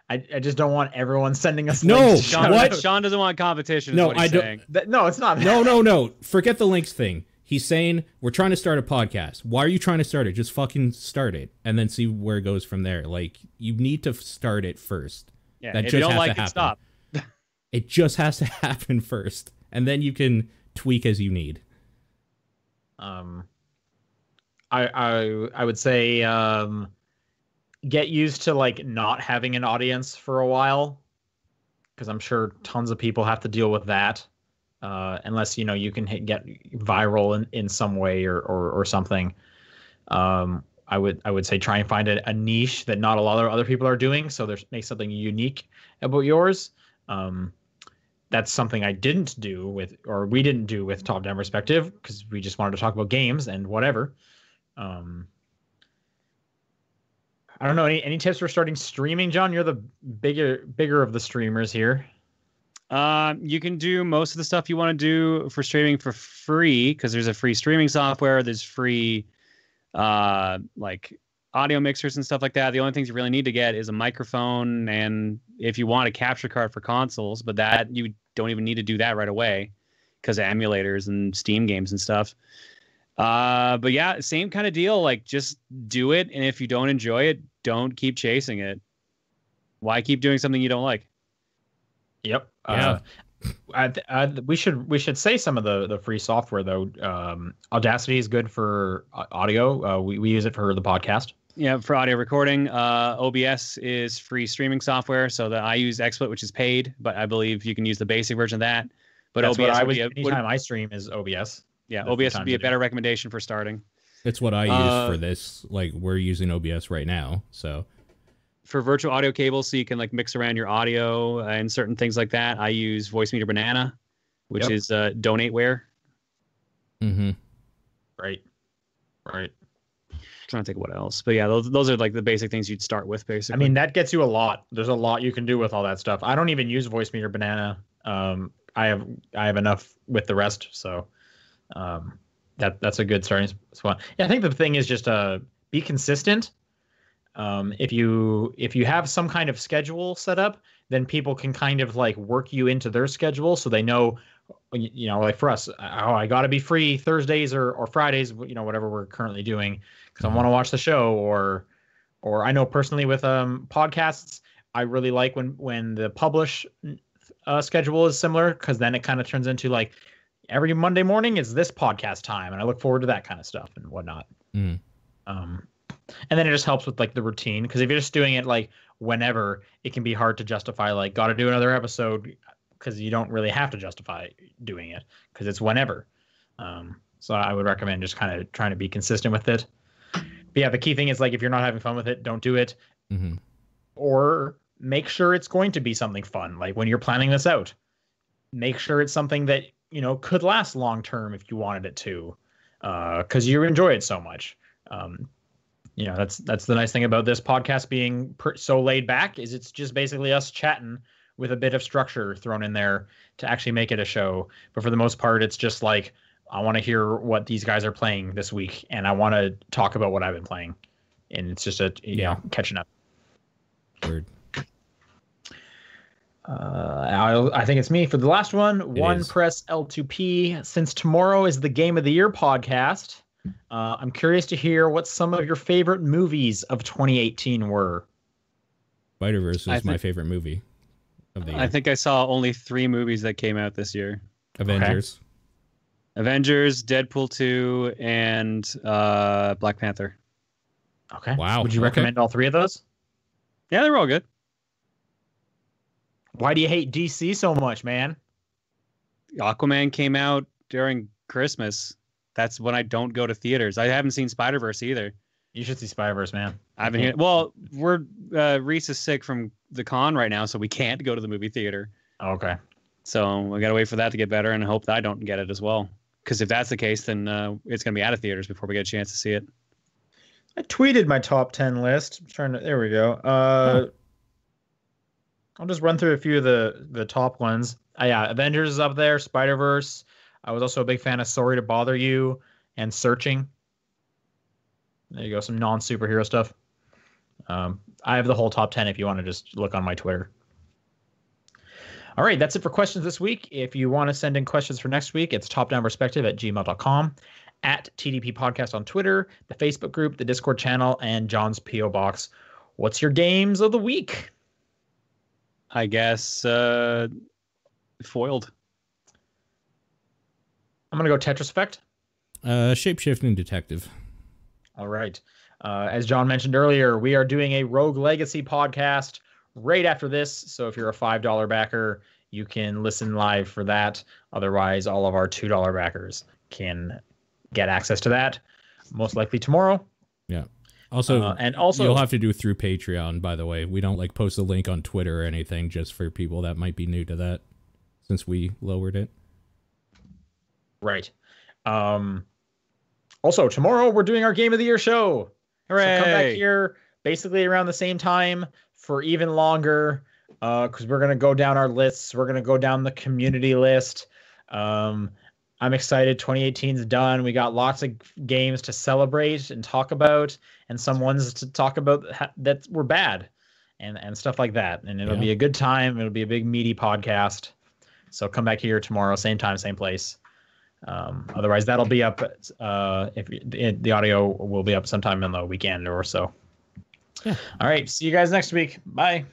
I just don't want everyone sending us links. No, what? Sean doesn't want competition. No, I don't. No, it's not. No. Forget the links thing. He's saying we're trying to start a podcast. Why are you trying to start it? Just fucking start it and then see where it goes from there. Like, you need to start it first. Yeah, that if just you don't has like to happen. It, stop. It just has to happen first, and then you can tweak as you need. I would say get used to like not having an audience for a while, because I'm sure tons of people have to deal with that, unless you can get viral in some way or something. I would say try and find a niche that not a lot of other people are doing, so make something unique about yours. That's something I didn't do we didn't do with Top Down Perspective, because we just wanted to talk about games and whatever. I don't know. Any tips for starting streaming, John? You're the bigger of the streamers here. You can do most of the stuff you want to do for streaming for free, because there's a free streaming software. There's free like audio mixers and stuff like that. The only things you really need to get is a microphone, and if you want a capture card for consoles, but that you don't even need to do that right away because of emulators and Steam games and stuff. But yeah, same kind of deal. Like, just do it, and if you don't enjoy it, don't keep chasing it. Why keep doing something you don't like? Yep. Yeah. We should say some of the free software though. Audacity is good for audio. We use it for the podcast. Yeah, for audio recording. OBS is free streaming software. So I use XSplit, which is paid, but I believe you can use the basic version of that. But That's what OBS I would was. be Anytime I stream is OBS. yeah, That's the OBS would times be I a do. better recommendation for starting. It's what I use for this. Like, we're using OBS right now, so. For virtual audio cables, so you can like mix around your audio and certain things like that. I use Voice Meter Banana, which is Donateware. Mm-hmm. Right. Trying to think of what else, but yeah, those are like the basic things you'd start with, basically. I mean, that gets you a lot. There's a lot you can do with all that stuff. I don't even use Voice Meter Banana. I have enough with the rest, so that's a good starting spot. Yeah, I think the thing is just be consistent. If you have some kind of schedule set up, then people can kind of like work you into their schedule, so they know, like for us, I got to be free Thursdays or Fridays, whatever we're currently doing, because I want to watch the show. Or I know personally with podcasts, I really like when the publish schedule is similar, because then it kind of turns into like every Monday morning is this podcast time, and I look forward to that kind of stuff and whatnot. And then it just helps with like the routine, because if you're just doing it like whenever, it can be hard to justify like got to do another episode, because you don't really have to justify doing it because it's whenever. So I would recommend just kind of trying to be consistent with it. But yeah, the key thing is like if you're not having fun with it, don't do it. Or make sure it's going to be something fun. Like when you're planning this out, make sure it's something that could last long term if you wanted it to, because you enjoy it so much. That's the nice thing about this podcast being so laid back, is it's just basically us chatting with a bit of structure thrown in there to actually make it a show. But for the most part, it's just like, I want to hear what these guys are playing this week, and I want to talk about what I've been playing. And it's just catching up. Word. I think it's me for the last one. Press L2P. Since tomorrow is the Game of the Year podcast, I'm curious to hear what some of your favorite movies of 2018 were. Spider-Verse was my favorite movie of the year. I think I saw only 3 movies that came out this year. Avengers. Avengers, Deadpool 2, and Black Panther. Okay. Wow. Would you recommend all 3 of those? Yeah, they were all good. Why do you hate DC so much, man? Aquaman came out during Christmas. That's when I don't go to theaters. I haven't seen Spider-Verse either. You should see Spider-Verse, man. I've been here. Well, Reese is sick from the con right now, so we can't go to the movie theater. Okay. So we got to wait for that to get better and hope that I don't get it as well. Because if that's the case, then it's going to be out of theaters before we get a chance to see it. I tweeted my top 10 list. There we go. I'll just run through a few of the top ones. Avengers is up there. Spider-Verse. I was also a big fan of Sorry to Bother You and Searching. There you go. Some non-superhero stuff. I have the whole top 10 if you want to just look on my Twitter. All right, that's it for questions this week. If you want to send in questions for next week, it's topdownperspective@gmail.com, at TDP Podcast on Twitter, the Facebook group, the Discord channel, and John's P.O. Box. What's your games of the week? I guess Foiled. I'm going to go Tetris Effect. Shapeshifting Detective. All right. As John mentioned earlier, we are doing a Rogue Legacy podcast right after this. So if you're a $5 backer, you can listen live for that. Otherwise, all of our $2 backers can get access to that, most likely tomorrow. Yeah. Also, also you'll have to do it through Patreon, by the way. We don't like post a link on Twitter or anything, just for people that might be new to that, since we lowered it. Right. Also, tomorrow we're doing our Game of the Year show. Hooray! So come back here basically around the same time for even longer, because we're going to go down our lists. We're going to go down the community list. I'm excited. 2018's done. We got lots of games to celebrate and talk about, and some ones to talk about that were bad and stuff like that. And it'll be a good time. It'll be a big meaty podcast. So come back here tomorrow, same time, same place. Otherwise, that'll be up. If the audio will be up sometime in the weekend or so. Yeah. All right. See you guys next week. Bye.